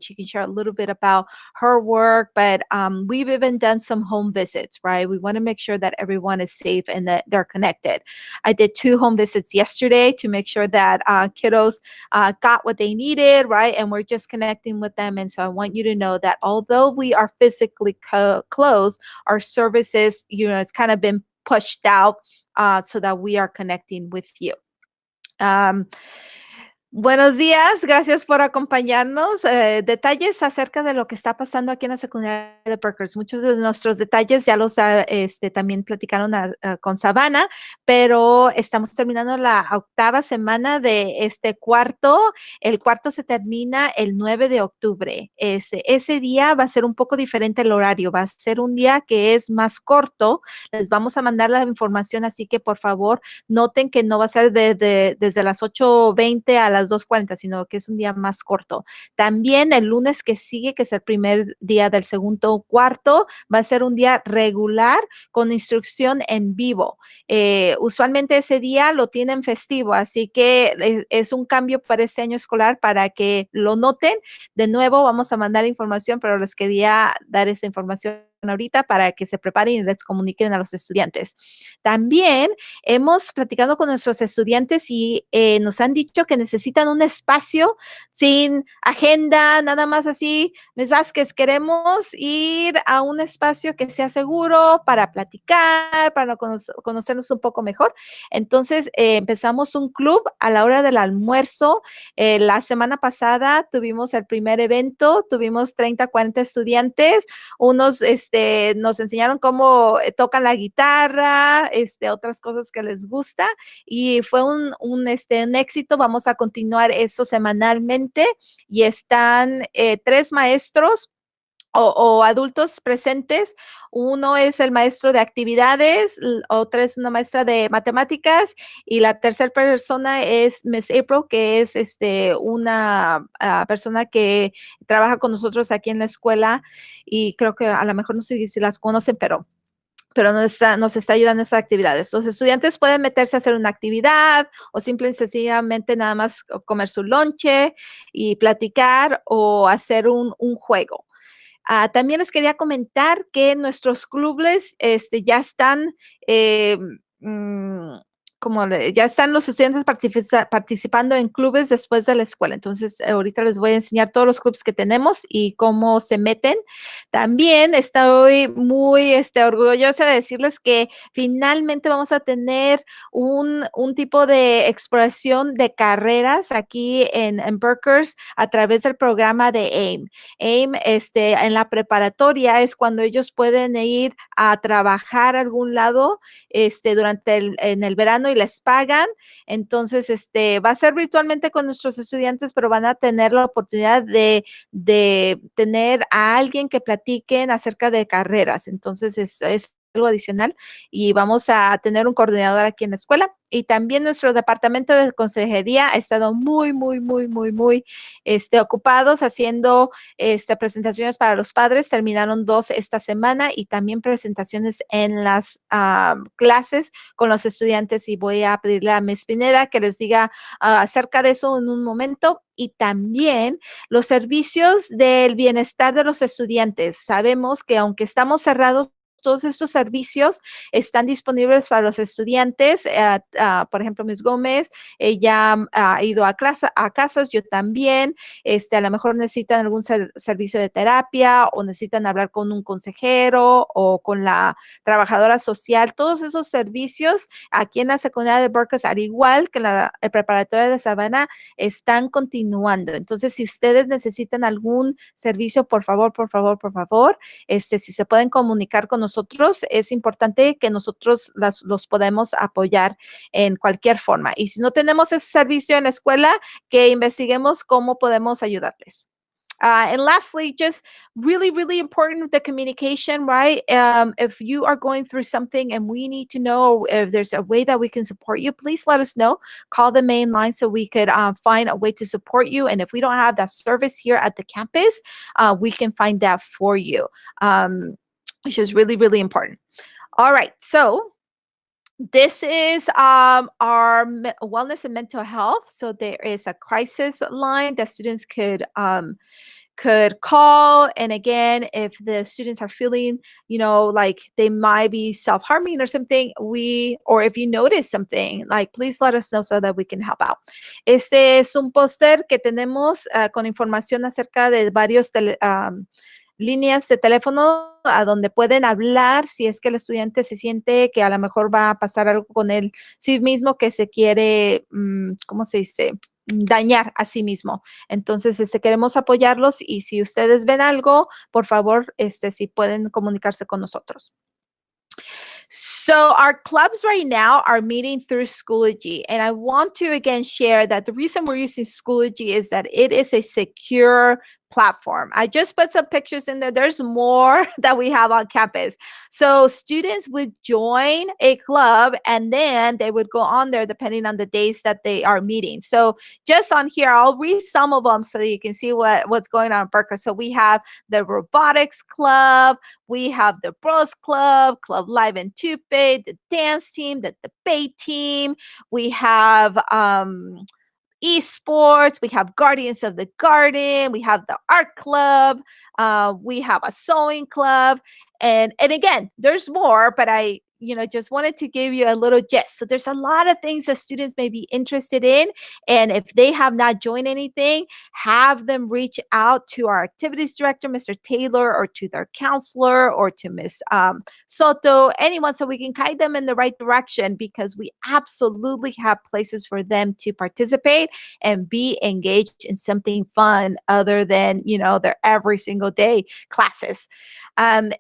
Speaker 3: She can share a little bit about her work, but we've even done some home visits, right? We want to make sure that everyone is safe and that they're connected. I did 2 home visits yesterday to make sure that kiddos got what they needed, right? And we're just connecting with them. And so I want you to know that although we are physically closed, our services, you know, it's kind of been pushed out so that we are connecting with you. Buenos días, gracias por acompañarnos. Detalles acerca de lo que está pasando aquí en la secundaria de Brookhurst. Muchos de nuestros detalles ya los también platicaron con Savanna, pero estamos terminando la 8ª semana de este cuarto. El cuarto se termina el 9 de octubre. Ese día va a ser un poco diferente el horario. Va a ser un día que es más corto. Les vamos a mandar la información, así que por favor noten que no va a ser desde las 8:20 a las 2:40, sino que es un día más corto. También el lunes que sigue, que es el primer día del segundo cuarto, va a ser un día regular con instrucción en vivo. Usualmente ese día lo tienen festivo, así que es un cambio para este año escolar para que lo noten. De nuevo, vamos a mandar información, pero les quería dar esta información ahorita para que se preparen y les comuniquen a los estudiantes. También hemos platicado con nuestros estudiantes y nos han dicho que necesitan un espacio sin agenda, nada más así. Ms. Vázquez, queremos ir a un espacio que sea seguro para platicar, para conocernos un poco mejor. Entonces, empezamos un club a la hora del almuerzo. La semana pasada tuvimos el primer evento, tuvimos 30, 40 estudiantes, unos nos enseñaron cómo tocan la guitarra, otras cosas que les gusta, y fue un éxito. Vamos a continuar eso semanalmente y están 3 maestros o adultos presentes. Uno es el maestro de actividades, otra es una maestra de matemáticas y la tercera persona es Miss April, que es una persona que trabaja con nosotros aquí en la escuela, y creo que a lo mejor no sé si las conocen, pero nos está ayudando en esas actividades. Los estudiantes pueden meterse a hacer una actividad o simple y sencillamente nada más comer su lonche y platicar o hacer un juego. También les quería comentar que nuestros clubes ya están, ya están los estudiantes participando en clubes después de la escuela. Entonces, ahorita les voy a enseñar todos los clubes que tenemos y cómo se meten. También estoy muy orgullosa de decirles que finalmente vamos a tener un tipo de exploración de carreras aquí en Brookhurst a través del programa de AIM. AIM, en la preparatoria es cuando ellos pueden ir a trabajar a algún lado, en el verano y les pagan. Entonces, va a ser virtualmente con nuestros estudiantes, pero van a tener la oportunidad de tener a alguien que platiquen acerca de carreras. Entonces, es algo adicional y vamos a tener un coordinador aquí en la escuela. Y también nuestro departamento de consejería ha estado muy ocupados haciendo presentaciones para los padres. Terminaron 2 esta semana y también presentaciones en las clases con los estudiantes. Y voy a pedirle a Ms. Pineda que les diga acerca de eso en un momento. Y también los servicios del bienestar de los estudiantes. Sabemos que aunque estamos cerrados, todos estos servicios están disponibles para los estudiantes. Por ejemplo, Ms. Gómez, ella ha ido a casas, yo también. A lo mejor necesitan algún servicio de terapia o necesitan hablar con un consejero o con la trabajadora social. Todos esos servicios aquí en la secundaria de Brookhurst, al igual que en la preparatoria de Savanna, están continuando. Entonces, si ustedes necesitan algún servicio, por favor, si se pueden comunicar con nosotros, es importante que nosotros los podemos apoyar en cualquier forma. Y si no tenemos ese servicio en la escuela, que investiguemos cómo podemos ayudarles. And lastly, just really important, the communication, right? If you are going through something and we need to know if there's a way that we can support you, please let us know. Call the main line so we could find a way to support you. And if we don't have that service here at the campus, we can find that for you, which is really important. All right, so this is our wellness and mental health. So there is a crisis line that students could call. And again, if the students are feeling, like they might be self-harming or something, or if you notice something, like, please let us know so that we can help out. Este es un póster que tenemos con información acerca de varios líneas de teléfono a donde pueden hablar si es que el estudiante se siente que a lo mejor va a pasar algo con él sí mismo, que se quiere, ¿cómo se dice?, dañar a sí mismo. Entonces, queremos apoyarlos y si ustedes ven algo, por favor, si pueden comunicarse con nosotros. So our clubs right now are meeting through Schoology. And I want to again share that the reason we're using Schoology is that it is a secure platform. I just put some pictures in there. There's more that we have on campus. So students would join a club and then they would go on there depending on the days that they are meeting. So just on here, I'll read some of them so that you can see what's going on in Brookhurst. So we have the robotics club, we have the bros club, Club Live and Tupe, the dance team, the debate team, we have esports, we have Guardians of the Garden, we have the art club, we have a sewing club, and again, there's more, but I just wanted to give you a little gist. So there's a lot of things that students may be interested in, and if they have not joined anything, have them reach out to our activities director, Mr. Taylor, or to their counselor, or to Ms. Soto, anyone, so we can guide them in the right direction, because we absolutely have places for them to participate and be engaged in something fun other than, their every single day classes.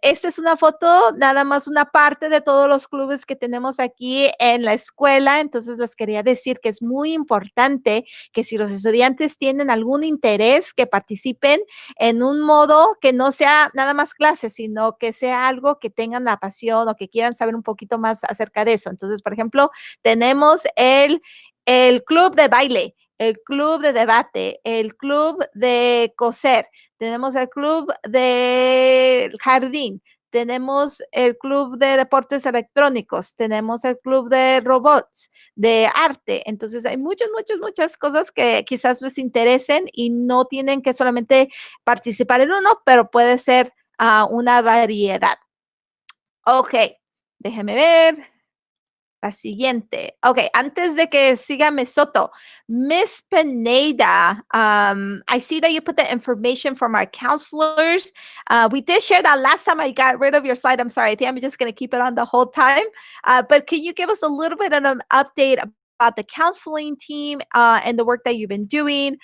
Speaker 3: Esta es una foto, nada más una parte de todos los clubes que tenemos aquí en la escuela. Entonces les quería decir que es muy importante que si los estudiantes tienen algún interés, que participen en un modo que no sea nada más clases, sino que sea algo que tengan la pasión o que quieran saber un poquito más acerca de eso. Entonces, por ejemplo, tenemos el club de baile, el club de debate, el club de coser, tenemos el club de jardín, tenemos el club de deportes electrónicos, tenemos el club de robots, de arte. Entonces hay muchas cosas que quizás les interesen y no tienen que solamente participar en uno, pero puede ser una variedad. Ok, déjeme ver. La siguiente. Okay, antes de que siga Ms. Soto, Ms. Pineda, I see that you put the information from our counselors. We did share that last time. I got rid of your slide. I'm sorry. I think I'm just going to keep it on the whole time. But can you give us a little bit of an update about the counseling team and the work that you've been doing.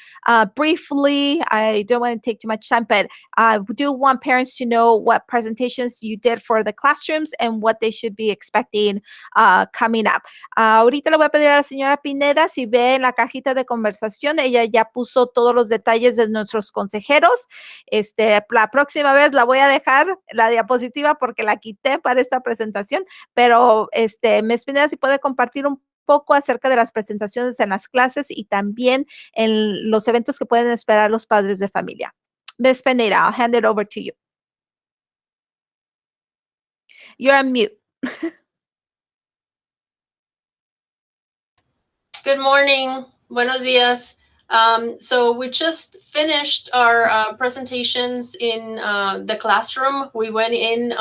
Speaker 3: Briefly, I don't want to take too much time, but I do want parents to know what presentations you did for the classrooms and what they should be expecting coming up. Ahorita le voy a pedir a la señora Pineda si ve en la cajita de conversación, ella ya puso todos los detalles de nuestros consejeros. La próxima vez la voy a dejar la diapositiva porque la quité para esta presentación, pero Ms. Pineda, si puede compartir un poco acerca de las presentaciones en las clases y también en los eventos que pueden esperar los padres de familia. Ms. Pineda, I'll hand it over to you. You're on mute.
Speaker 5: Good morning. Buenos días. So we just finished our presentations in the classroom. We went in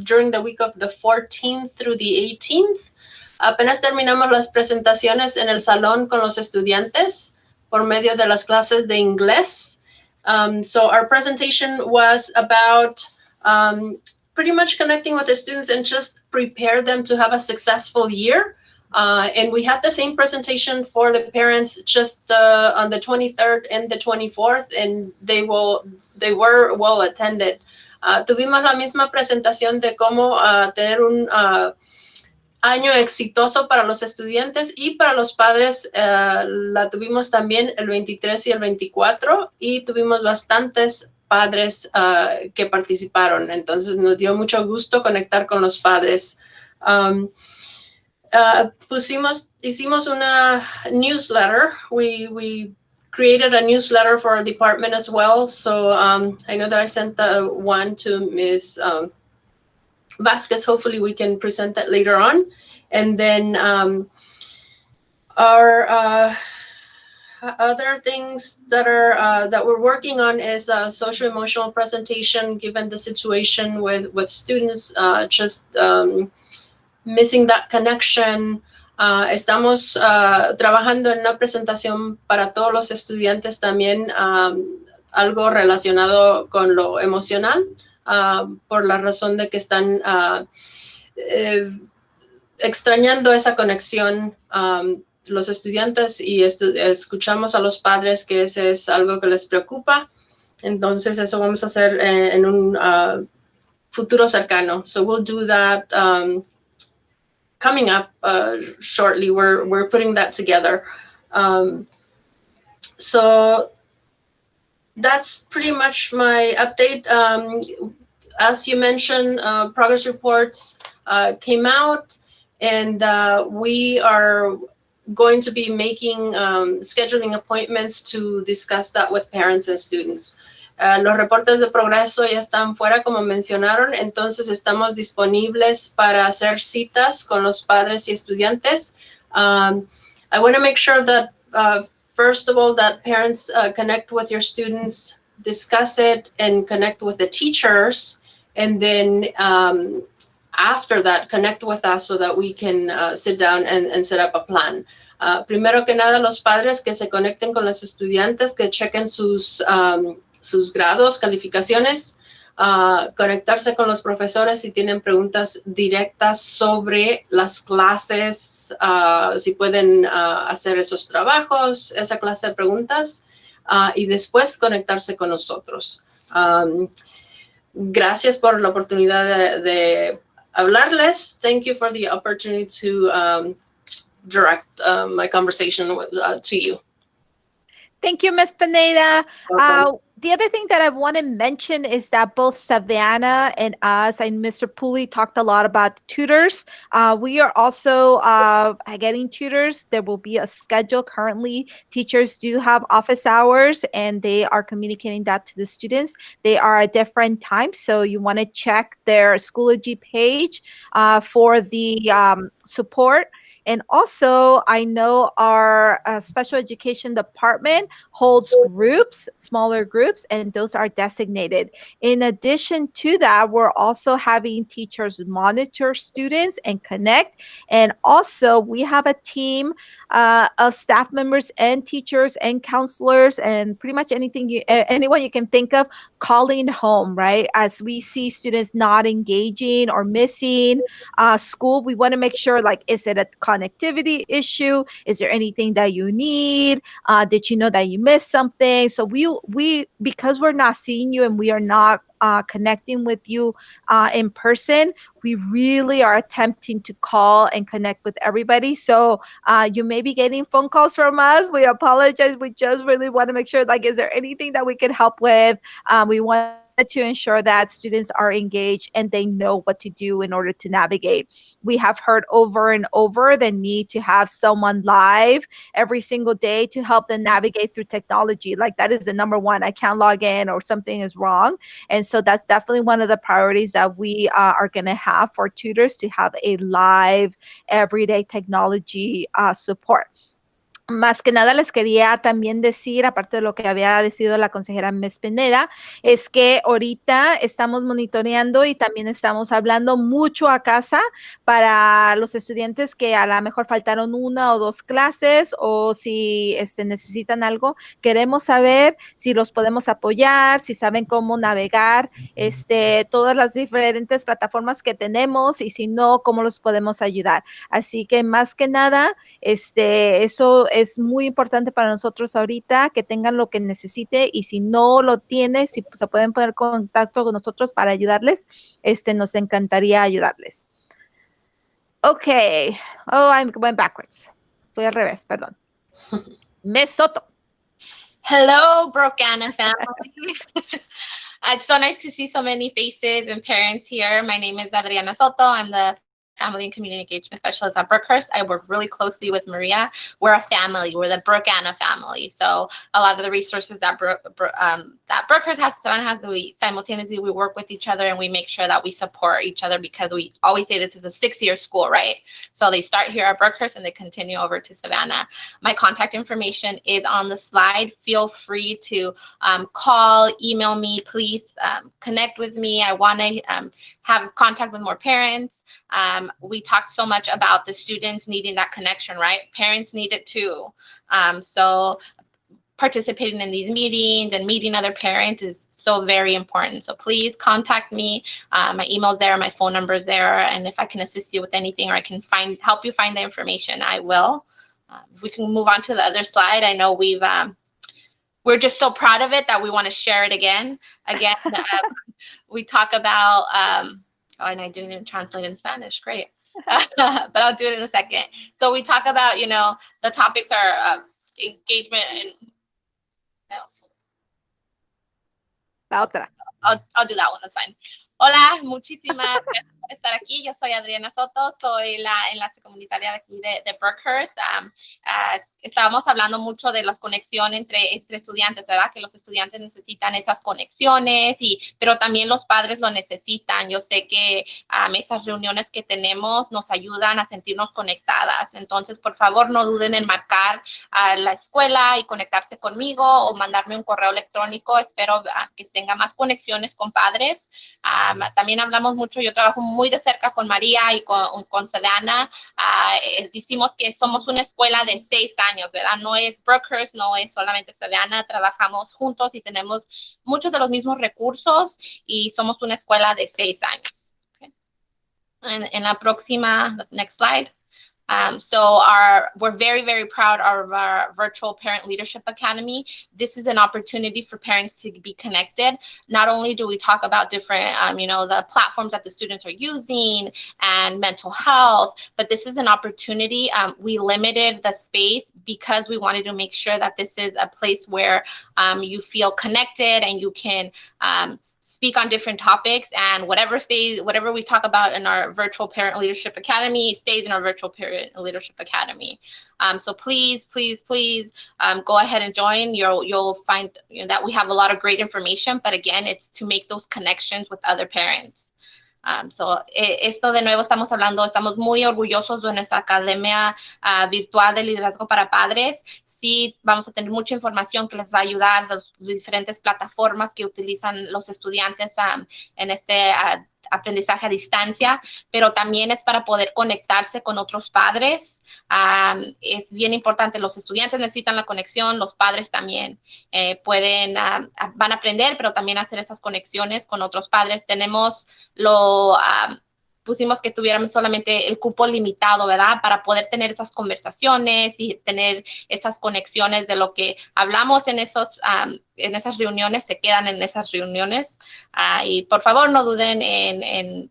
Speaker 5: during the week of the 14th through the 18th. Apenas terminamos las presentaciones en el salón con los estudiantes por medio de las clases de inglés. So our presentation was about pretty much connecting with the students and just prepare them to have a successful year. And we had the same presentation for the parents just on the 23rd and the 24th, and they were well attended. Tuvimos la misma presentación de cómo tener un año exitoso para los estudiantes y para los padres. La tuvimos también el 23 y el 24 y tuvimos bastantes padres que participaron. Entonces nos dio mucho gusto conectar con los padres. Hicimos una newsletter. We created a newsletter for our department as well. So I know that I sent one to Ms. Vasquez. Hopefully we can present that later on. And then our other things that we're working on is a social emotional presentation, given the situation with students missing that connection. Estamos trabajando en una presentación para todos los estudiantes también, algo relacionado con lo emocional, por la razón de que están extrañando esa conexión los estudiantes y escuchamos a los padres que ese es algo que les preocupa. Entonces eso vamos a hacer en un futuro cercano. So we'll do that coming up shortly. We're putting that together. So that's pretty much my update. As you mentioned, progress reports came out, and we are going to be making scheduling appointments to discuss that with parents and students. Los reportes de progreso ya están fuera, como mencionaron, entonces estamos disponibles para hacer citas con los padres y estudiantes. I want to make sure that, first of all, that parents connect with your students, discuss it, and connect with the teachers, and then after that, connect with us so that we can sit down and set up a plan. Primero que nada, los padres que se conecten con los estudiantes, que chequen sus grados, calificaciones, conectarse con los profesores si tienen preguntas directas sobre las clases, si pueden hacer esos trabajos, esa clase de preguntas, y después conectarse con nosotros. Gracias por la oportunidad de hablarles. Thank you for the opportunity to direct my conversation to you.
Speaker 3: Thank you, Ms. Pineda. The other thing that I want to mention is that both Savanna and us and Mr. Pooley talked a lot about tutors. We are also getting tutors. There will be a schedule. Currently, teachers do have office hours, and they are communicating that to the students. They are at different times, so you want to check their Schoology page for the support. And also, I know our special education department holds groups, smaller groups, and those are designated. In addition to that, we're also having teachers monitor students and connect. And also, we have a team of staff members and teachers and counselors and pretty much anyone you can think of calling home, right? As we see students not engaging or missing school, we want to make sure, like, is it a connectivity issue? Is there anything that you need? Did you know that you missed something? So we because we're not seeing you and we are not connecting with you in person, we really are attempting to call and connect with everybody. So you may be getting phone calls from us. We apologize. We just really want to make sure, like, is there anything that we can help with? We want to ensure that students are engaged and they know what to do in order to navigate. We have heard over and over the need to have someone live every single day to help them navigate through technology. Like, that is the number one. I can't log in or something is wrong. And so that's definitely one of the priorities that we are going to have for tutors, to have a live everyday technology support. Más que nada les quería también decir, aparte de lo que había decidido la consejera Ms. Pineda, es que ahorita estamos monitoreando y también estamos hablando mucho a casa para los estudiantes que a lo mejor faltaron 1 o 2 clases, o si necesitan algo. Queremos saber si los podemos apoyar, si saben cómo navegar todas las diferentes plataformas que tenemos, y si no, cómo los podemos ayudar. Así que más que nada, eso es muy importante para nosotros ahorita, que tengan lo que necesite, y si no lo tiene, si se pueden poner en contacto con nosotros para ayudarles, nos encantaría ayudarles. Okay. Oh, I went backwards. Fui al revés, perdón. Miss Soto.
Speaker 6: Hello, Brookanna family. It's so nice to see so many faces and parents here. My name is Adriana Soto. I'm the Family and Community Engagement Specialist at Brookhurst. I work really closely with Maria. We're a family. We're the Brookanna family. So a lot of the resources that Brookhurst has, Savanna has, we simultaneously we work with each other and we make sure that we support each other, because we always say this is a 6-year school, right? So they start here at Brookhurst and they continue over to Savanna. My contact information is on the slide. Feel free to call, email me, please connect with me. I want to have contact with more parents. We talked so much about the students needing that connection, right? Parents need it too. So participating in these meetings and meeting other parents is so very important. So please contact me. My email's there, my phone number's there, and if I can assist you with anything or I can help you find the information, I will. If we can move on to the other slide. I know we're just so proud of it that we want to share it again. We talk about, and I didn't even translate in Spanish, great. But I'll do it in a second. So we talk about, the topics are engagement and,
Speaker 3: La otra.
Speaker 6: I'll do that one, that's fine. Hola, muchísimas gracias por estar aquí. Yo soy Adriana Soto, soy la enlace comunitaria de aquí de Brookhurst. Estábamos hablando mucho de las conexiones entre estudiantes, ¿verdad? Que los estudiantes necesitan esas conexiones, pero también los padres lo necesitan. Yo sé que estas reuniones que tenemos nos ayudan a sentirnos conectadas. Entonces, por favor, no duden en marcar a la escuela y conectarse conmigo o mandarme un correo electrónico. Espero que tenga más conexiones con padres. También hablamos mucho, yo trabajo muy de cerca con María y con Savanna. Decimos que somos una escuela de 6 años, ¿verdad? No es Brookhurst, no es solamente Savanna, trabajamos juntos y tenemos muchos de los mismos recursos y somos una escuela de 6 años. Okay. En la próxima, next slide. We're very, very proud of our virtual Parent Leadership Academy. This is an opportunity for parents to be connected. Not only do we talk about different, the platforms that the students are using and mental health, but this is an opportunity. We limited the space because we wanted to make sure that this is a place where you feel connected and you can speak on different topics, and whatever we talk about in our virtual Parent Leadership Academy stays in our virtual Parent Leadership Academy. So please go ahead and join. You'll find that we have a lot of great information, but again, it's to make those connections with other parents. Esto de nuevo estamos muy orgullosos de nuestra Academia Virtual de Liderazgo para Padres. Sí, vamos a tener mucha información que les va a ayudar, de las diferentes plataformas que utilizan los estudiantes en este aprendizaje a distancia, pero también es para poder conectarse con otros padres. Es bien importante, los estudiantes necesitan la conexión, los padres también van a aprender, pero también hacer esas conexiones con otros padres. Tenemos pusimos que tuviéramos solamente el cupo limitado, ¿verdad? Para poder tener esas conversaciones y tener esas conexiones de lo que hablamos en esas reuniones, se quedan en esas reuniones. Y por favor, no duden en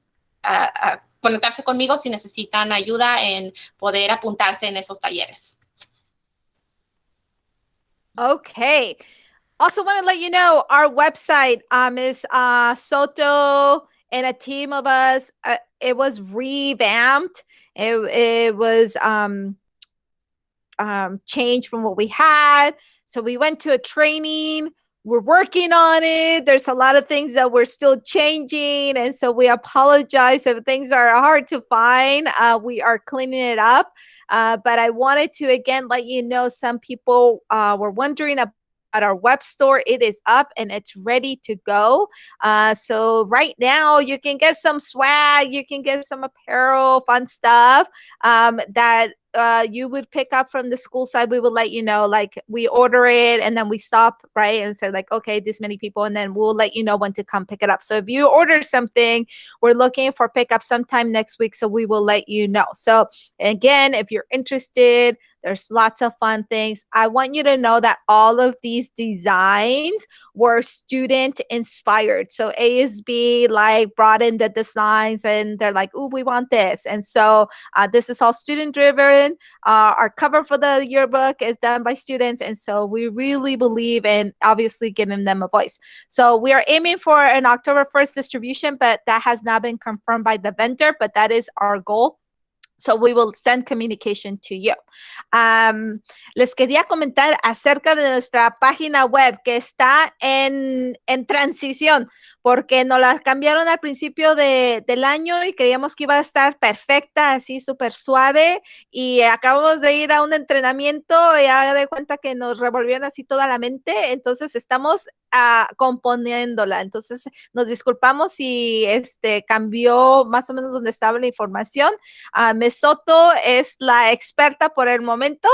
Speaker 6: conectarse conmigo si necesitan ayuda en poder apuntarse en esos talleres.
Speaker 3: Okay. Also want to let you know our website is Soto and a team of us. It was revamped. It was changed from what we had. So we went to a training. We're working on it. There's a lot of things that we're still changing. And so we apologize if things are hard to find. We are cleaning it up. But I wanted to, again, let you know some people were wondering about our web store. It is up and it's ready to go. So right now you can get some swag, you can get some apparel, fun stuff that you would pick up from the school side. We will let you know, like we order it and then we stop, right? And say like, okay, this many people, and then we'll let you know when to come pick it up. So if you order something, we're looking for pickup sometime next week. So we will let you know. So again, if you're interested, there's lots of fun things. I want you to know that all of these designs were student inspired. So ASB like brought in the designs and they're like, oh, we want this. And so this is all student driven. Our cover for the yearbook is done by students. And so we really believe in obviously giving them a voice. So we are aiming for an October 1st distribution, but that has not been confirmed by the vendor, but that is our goal. So we will send communication to you. Les quería comentar acerca de nuestra página web que está en transición porque nos la cambiaron al principio del año y creíamos que iba a estar perfecta, así súper suave, y acabamos de ir a un entrenamiento y haga de cuenta que nos revolvieron así toda la mente. Entonces estamos componiéndola. Entonces nos disculpamos si cambió más o menos donde estaba la información. Soto es la experta por el momento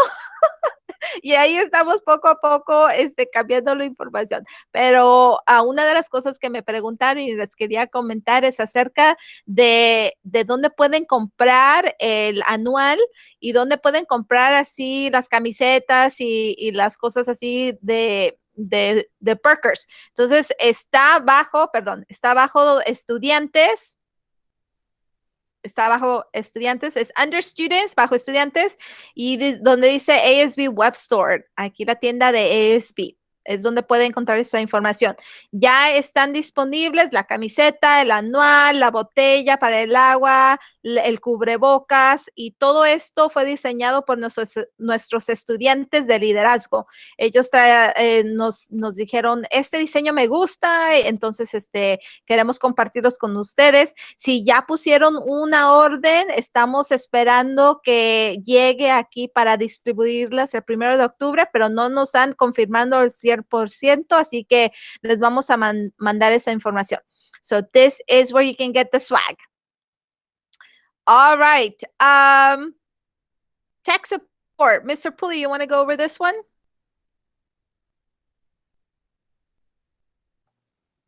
Speaker 3: y ahí estamos poco a poco cambiando la información. Pero una de las cosas que me preguntaron y les quería comentar es acerca de dónde pueden comprar el anual y dónde pueden comprar así las camisetas y las cosas así de Brookhurst. Entonces está bajo estudiantes. Está bajo estudiantes, es under students, bajo estudiantes, y donde dice ASB Web Store, aquí la tienda de ASB, es donde puede encontrar esa información. Ya están disponibles la camiseta, el anual, la botella para el agua, el cubrebocas, y todo esto fue diseñado por nuestros estudiantes de liderazgo. Ellos nos dijeron, este diseño me gusta, entonces queremos compartirlos con ustedes. Si ya pusieron una orden, estamos esperando que llegue aquí para distribuirlas el 1 de octubre, pero no nos han confirmado el 100%, así que les vamos a mandar esa información. So this is where you can get the swag. All right. Tech support. Mr. Pulley, you want to go over this one?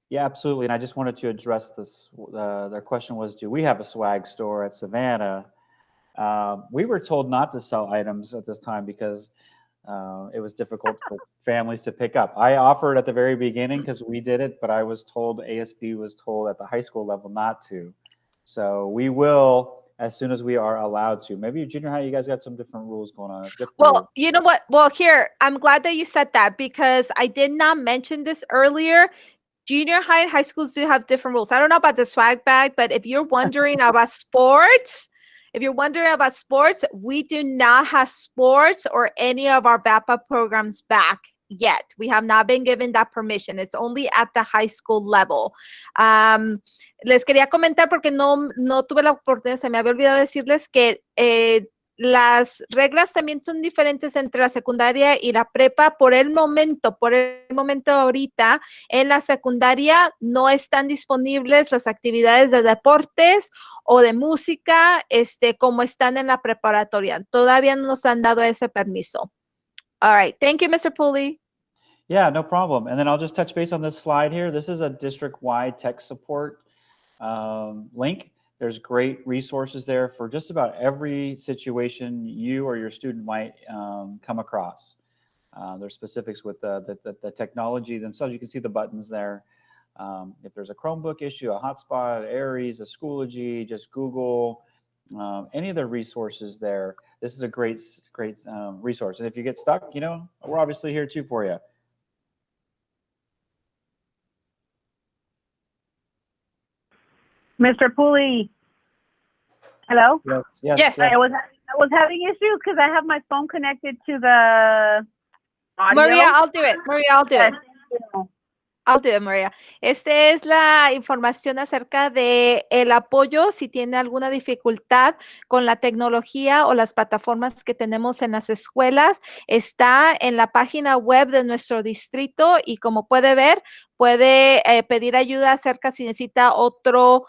Speaker 2: Yeah, absolutely. And I just wanted to address this. Their question was, do we have a swag store at Savanna? We were told not to sell items at this time because it was difficult for families to pick up. I offered at the very beginning because we did it, but I was told, ASB was told at the high school level not to. So we will, as soon as we are allowed to. Maybe junior high, you guys got some different rules going on.
Speaker 3: Well, you know what? Well, here, I'm glad that you said that because I did not mention this earlier. Junior high and high schools do have different rules. I don't know about the swag bag, but if you're wondering about sports, we do not have sports or any of our VAPA programs back yet. We have not been given that permission. It's only at the high school level. Les quería comentar porque no tuve la oportunidad, se me había olvidado decirles que las reglas también son diferentes entre la secundaria y la prepa por el momento ahorita. En la secundaria no están disponibles las actividades de deportes o de música como están en la preparatoria. Todavía no nos han dado ese permiso. All right. Thank you, Mr. Pulley.
Speaker 2: Yeah, no problem. And then I'll just touch base on this slide here. This is a district-wide tech support link. There's great resources there for just about every situation you or your student might come across. There's specifics with the technology themselves. You can see the buttons there. If there's a Chromebook issue, a hotspot, Aries, a Schoology, just Google, any of the resources there. This is a great resource. And if you get stuck, you know, we're obviously here too for you.
Speaker 1: Mr. Pooley. Hello?
Speaker 2: Yes.
Speaker 1: I was having issues because I have my phone connected to the audio.
Speaker 3: Maria, I'll do it.
Speaker 1: Yes.
Speaker 3: I'll do it, Maria. Esta es la información acerca de el apoyo si tiene alguna dificultad con la tecnología o las plataformas que tenemos en las escuelas. Está en la página web de nuestro distrito y como puede ver, puede pedir ayuda acerca si necesita otra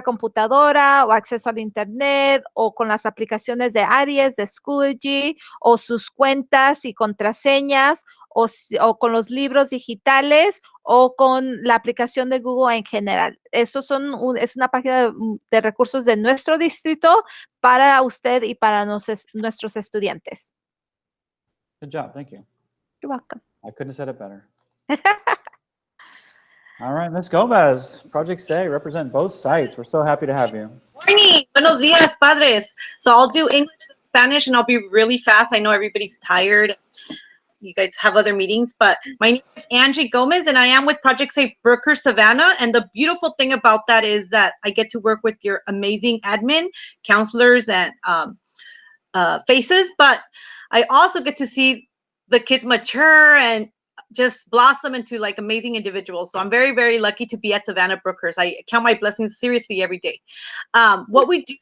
Speaker 3: computadora o acceso al internet o con las aplicaciones de Aries, de Schoology o sus cuentas y contraseñas o con los libros digitales o con la aplicación de Google en general. Es una página de recursos de nuestro distrito para usted y para nuestros estudiantes.
Speaker 2: Good job. Thank you.
Speaker 3: You're welcome.
Speaker 2: I couldn't have said it better. All right, Ms. Gomez, Project Say, represent both sites. We're so happy to have you.
Speaker 7: Morning. Buenos días, padres. So I'll do English and Spanish, and I'll be really fast. I know everybody's tired. You guys have other meetings, but my name is Angie Gomez, and I am with Project Say Brookhurst, Savanna. And the beautiful thing about that is that I get to work with your amazing admin, counselors, and faces. But I also get to see the kids mature and just blossom into like amazing individuals. So I'm very, very lucky to be at Savanna Brookhurst. I count my blessings seriously every day. What we do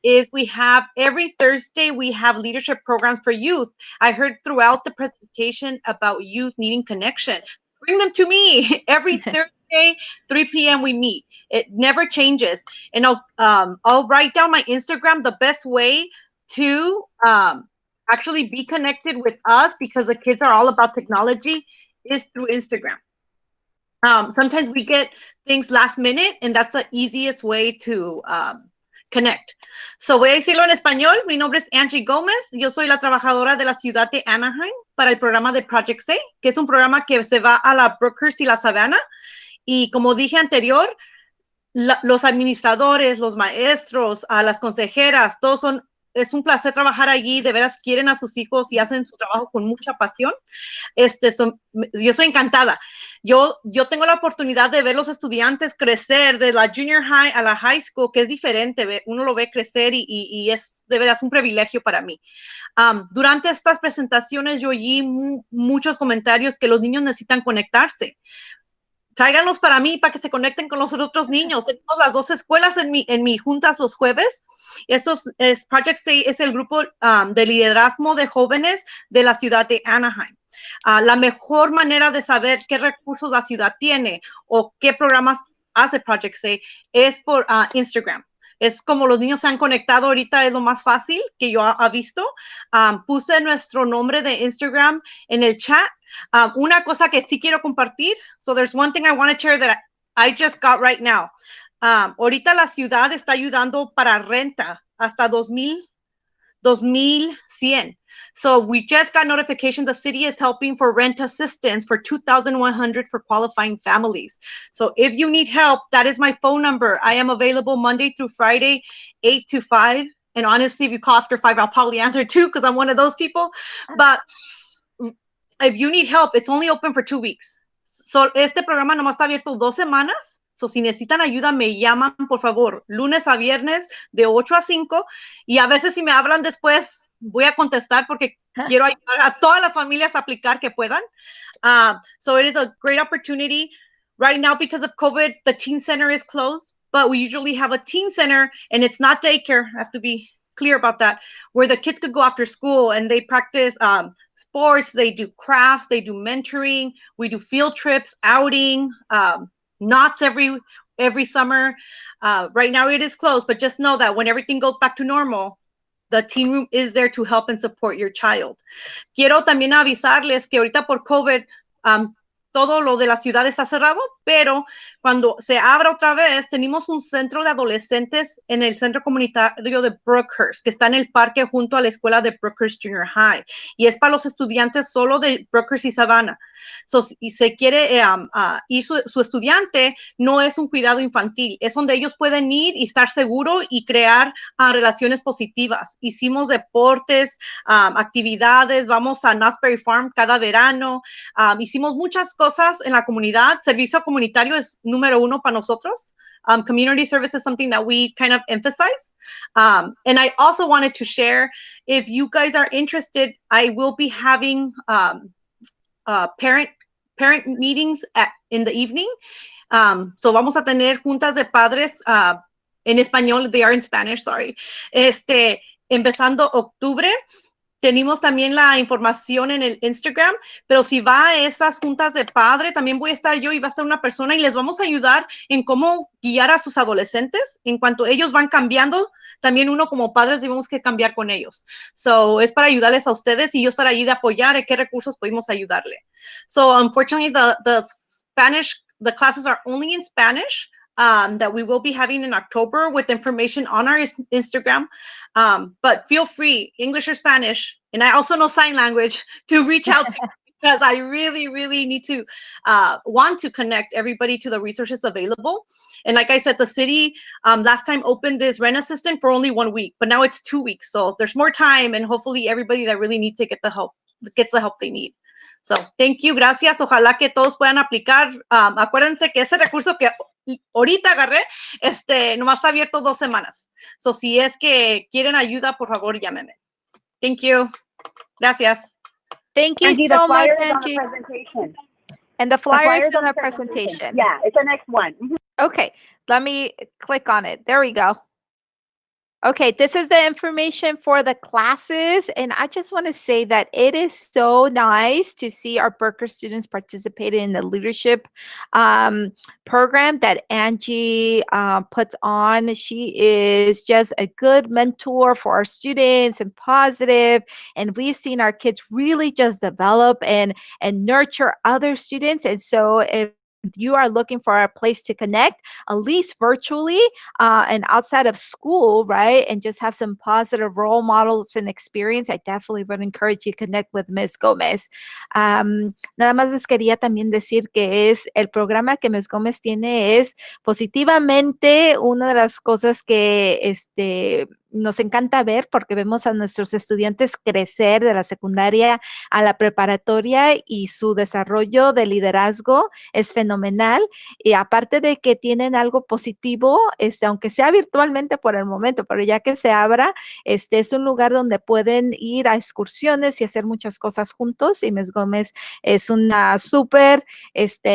Speaker 7: is we have every Thursday, we have leadership programs for youth. I heard throughout the presentation about youth needing connection. Bring them to me. Every Thursday, 3 p.m. we meet. It never changes. And I'll write down my Instagram. The best way to actually be connected with us, because the kids are all about technology, is through Instagram. Sometimes we get things last minute, and that's the easiest way to connect. So voy a decirlo en español. Mi nombre es Angie Gómez. Yo soy la trabajadora de la ciudad de Anaheim para el programa de Project Say, que es un programa que se va a la Brookhurst y la Savanna. Y como dije anterior, los administradores, los maestros, las consejeras, todos es un placer trabajar allí. De veras quieren a sus hijos y hacen su trabajo con mucha pasión. Yo soy encantada. Yo tengo la oportunidad de ver los estudiantes crecer de la junior high a la high school, que es diferente. Uno lo ve crecer y es de veras un privilegio para mí. Durante estas presentaciones yo oí muchos comentarios que los niños necesitan conectarse. Tráiganlos para mí, para que se conecten con los otros niños. Tenemos las dos escuelas en mi juntas los jueves. Project Say es el grupo de liderazgo de jóvenes de la ciudad de Anaheim. La mejor manera de saber qué recursos la ciudad tiene o qué programas hace Project Say es por Instagram. Es como los niños se han conectado ahorita, es lo más fácil que yo he visto. Puse nuestro nombre de Instagram en el chat. Una cosa que sí quiero compartir. So there's one thing I want to share that I just got right now. Ahorita la ciudad está ayudando para renta hasta 2100. So we just got notification the city is helping for rent assistance for 2,100 for qualifying families. So if you need help, that is my phone number. I am available Monday through Friday, 8 to 5. And honestly, if you call after 5, I'll probably answer too, because I'm one of those people. But if you need help, it's only open for 2 weeks. So este programa nomás está abierto 2 semanas. So si necesitan ayuda, me llaman, por favor, lunes a viernes de 8 a 5. Y a veces si me hablan después, voy a contestar porque quiero ayudar a todas las familias a aplicar que puedan. So it is a great opportunity. Right now, because of COVID, the teen center is closed, but we usually have a teen center, and it's not daycare. I have to be clear about that, where the kids could go after school and they practice sports, they do crafts, they do mentoring, we do field trips, outing, knots every summer. Right now it is closed, but just know that when everything goes back to normal, the teen room is there to help and support your child. Quiero también avisarles que ahorita por COVID, todo lo de la ciudad está cerrado, pero cuando se abra otra vez, tenemos un centro de adolescentes en el centro comunitario de Brookhurst, que está en el parque junto a la escuela de Brookhurst Junior High, y es para los estudiantes solo de Brookhurst y Savanna. So, si se quiere ir su estudiante, no es un cuidado infantil, es donde ellos pueden ir y estar seguros y crear relaciones positivas. Hicimos deportes, actividades, vamos a Knott's Farm cada verano, hicimos muchas cosas en la comunidad. Servicio comunitario es número uno para nosotros. Community service is something that we kind of emphasize. And I also wanted to share, if you guys are interested, I will be having parent meetings in the evening. So vamos a tener juntas de padres en español, they are in Spanish, sorry. Empezando octubre. Tenemos también la información en el Instagram, pero si va a esas juntas de padre, también voy a estar yo y va a estar una persona y les vamos a ayudar en cómo guiar a sus adolescentes. En cuanto ellos van cambiando, también uno como padres debemos que cambiar con ellos. So, es para ayudarles a ustedes y yo estar ahí de apoyar en qué recursos podemos ayudarle. So, unfortunately, the classes are only in Spanish. That we will be having in October with information on our Instagram. But feel free, English or Spanish, and I also know sign language, to reach out to me because I really, really need to want to connect everybody to the resources available. And like I said, the city last time opened this rent assistant for only 1 week, but now it's 2 weeks. So there's more time, and hopefully everybody that really needs to get the help gets the help they need. So, thank you, gracias. Ojalá que todos puedan aplicar. Acuérdense que ese recurso que ahorita agarré, nomás está abierto 2 semanas. So, si es que quieren ayuda, por favor, llámenme. Thank you. Gracias.
Speaker 3: Thank you
Speaker 1: Angie,
Speaker 3: so
Speaker 1: the
Speaker 3: much,
Speaker 1: flyer is on the
Speaker 3: Angie.
Speaker 1: presentation.
Speaker 3: And the
Speaker 1: The
Speaker 3: flyer
Speaker 1: flyer
Speaker 3: is
Speaker 1: is
Speaker 3: in
Speaker 1: on
Speaker 3: the
Speaker 1: the
Speaker 3: presentation.
Speaker 1: Yeah, it's the next one.
Speaker 3: Okay, let me click on it. There we go. Okay, this is the information for the classes. And I just want to say that it is so nice to see our Brookhurst students participating in the leadership program that Angie puts on. She is just a good mentor for our students and positive. And we've seen our kids really just develop and nurture other students. And so if you are looking for a place to connect, at least virtually and outside of school, right? And just have some positive role models and experience, I definitely would encourage you to connect with Ms. Gómez. Nada más les quería también decir que el programa que Ms. Gómez tiene es positivamente una de las cosas que nos encanta ver porque vemos a nuestros estudiantes crecer de la secundaria a la preparatoria y su desarrollo de liderazgo es fenomenal. Y aparte de que tienen algo positivo, aunque sea virtualmente por el momento, pero ya que se abra, es un lugar donde pueden ir a excursiones y hacer muchas cosas juntos. Y Ms. Gómez es una súper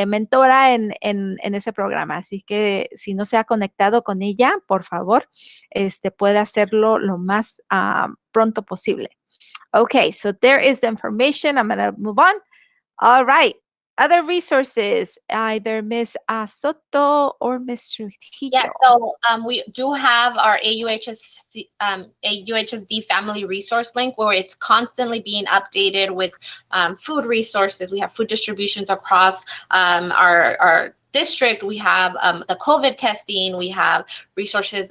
Speaker 3: mentora en ese programa. Así que si no se ha conectado con ella, por favor, puede hacerlo lo más pronto posible. Okay, so there is the information. I'm going to move on. All right. Other resources, either Ms. Soto or Ms. Trujillo.
Speaker 6: Yeah, so we do have our AUHSD family resource link where it's constantly being updated with food resources. We have food distributions across our district. We have the COVID testing. We have resources,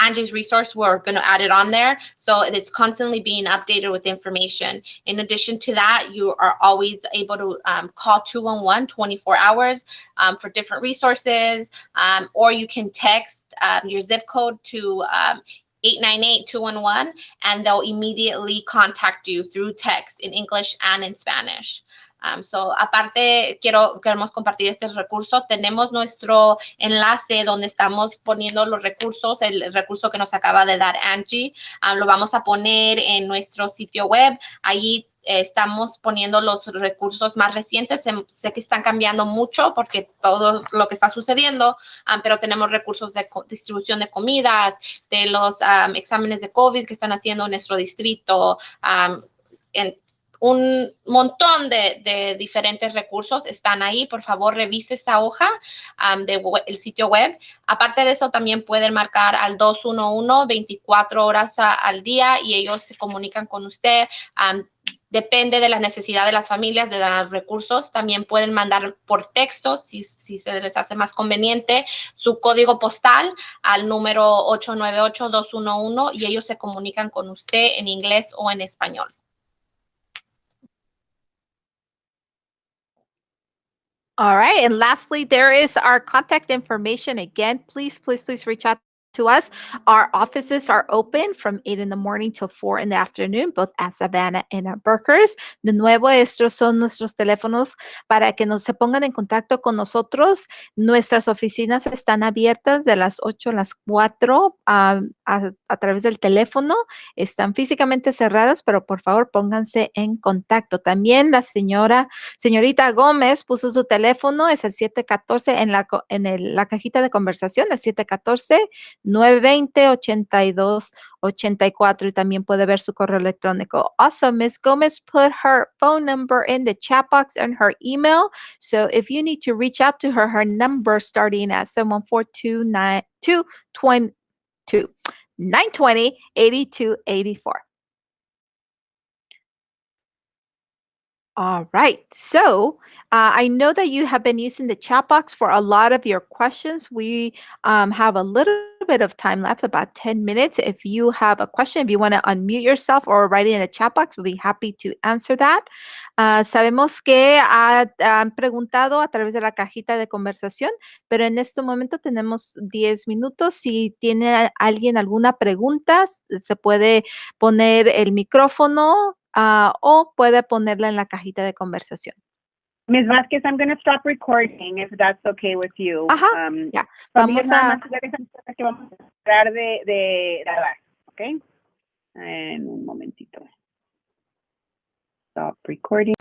Speaker 6: Angie's resource, we're going to add it on there. So it's constantly being updated with information. In addition to that, you are always able to call 211 24 hours for different resources, or you can text your zip code to 898-211, and they'll immediately contact you through text in English and in Spanish. So, aparte, queremos compartir este recurso. Tenemos nuestro enlace donde estamos poniendo los recursos, el recurso que nos acaba de dar Angie. Lo vamos a poner en nuestro sitio web. Allí estamos poniendo los recursos más recientes. Sé que están cambiando mucho porque todo lo que está sucediendo, pero tenemos recursos de distribución de comidas, de los exámenes de COVID que están haciendo en nuestro distrito, un montón de diferentes recursos están ahí. Por favor, revise esa hoja del sitio web. Aparte de eso, también pueden marcar al 211 24 horas al día y ellos se comunican con usted Depende de la necesidad de las familias, de los recursos. También pueden mandar por texto, si se les hace más conveniente, su código postal al número 898-211 y ellos se comunican con usted en inglés o en español.
Speaker 3: All right. And lastly, there is our contact information. Again, please reach out to us. Our offices are open from 8 in the morning till 4 in the afternoon, both at Savanna and at Brookhurst. De nuevo, estos son nuestros teléfonos para que se pongan en contacto con nosotros. Nuestras oficinas están abiertas de las 8 a las 4 a través del teléfono. Están físicamente cerradas, pero por favor pónganse en contacto. También la señorita Gómez puso su teléfono, es el 714 en la cajita de conversación, el 714-920-8284 y también puede ver su correo electrónico. Also, Ms. Gomez put her phone number in the chat box and her email. So if you need to reach out to her, her number starting at 714-920-8284. All right. So I know that you have been using the chat box for a lot of your questions. We have a little bit of time left, about 10 minutes. If you have a question, if you want to unmute yourself or write it in the chat box, we'll be happy to answer that. Sabemos que han preguntado a través de la cajita de conversación, pero en este momento tenemos 10 minutos. Si tiene alguien alguna pregunta, se puede poner el micrófono o puede ponerla en la cajita de conversación.
Speaker 1: Ms. Vázquez, I'm going to stop recording if that's okay with you.
Speaker 3: Ajá, ya.
Speaker 1: Vamos
Speaker 3: Vamos a...
Speaker 1: que vamos a tratar de grabar, ¿ok? En un momentito. Stop recording.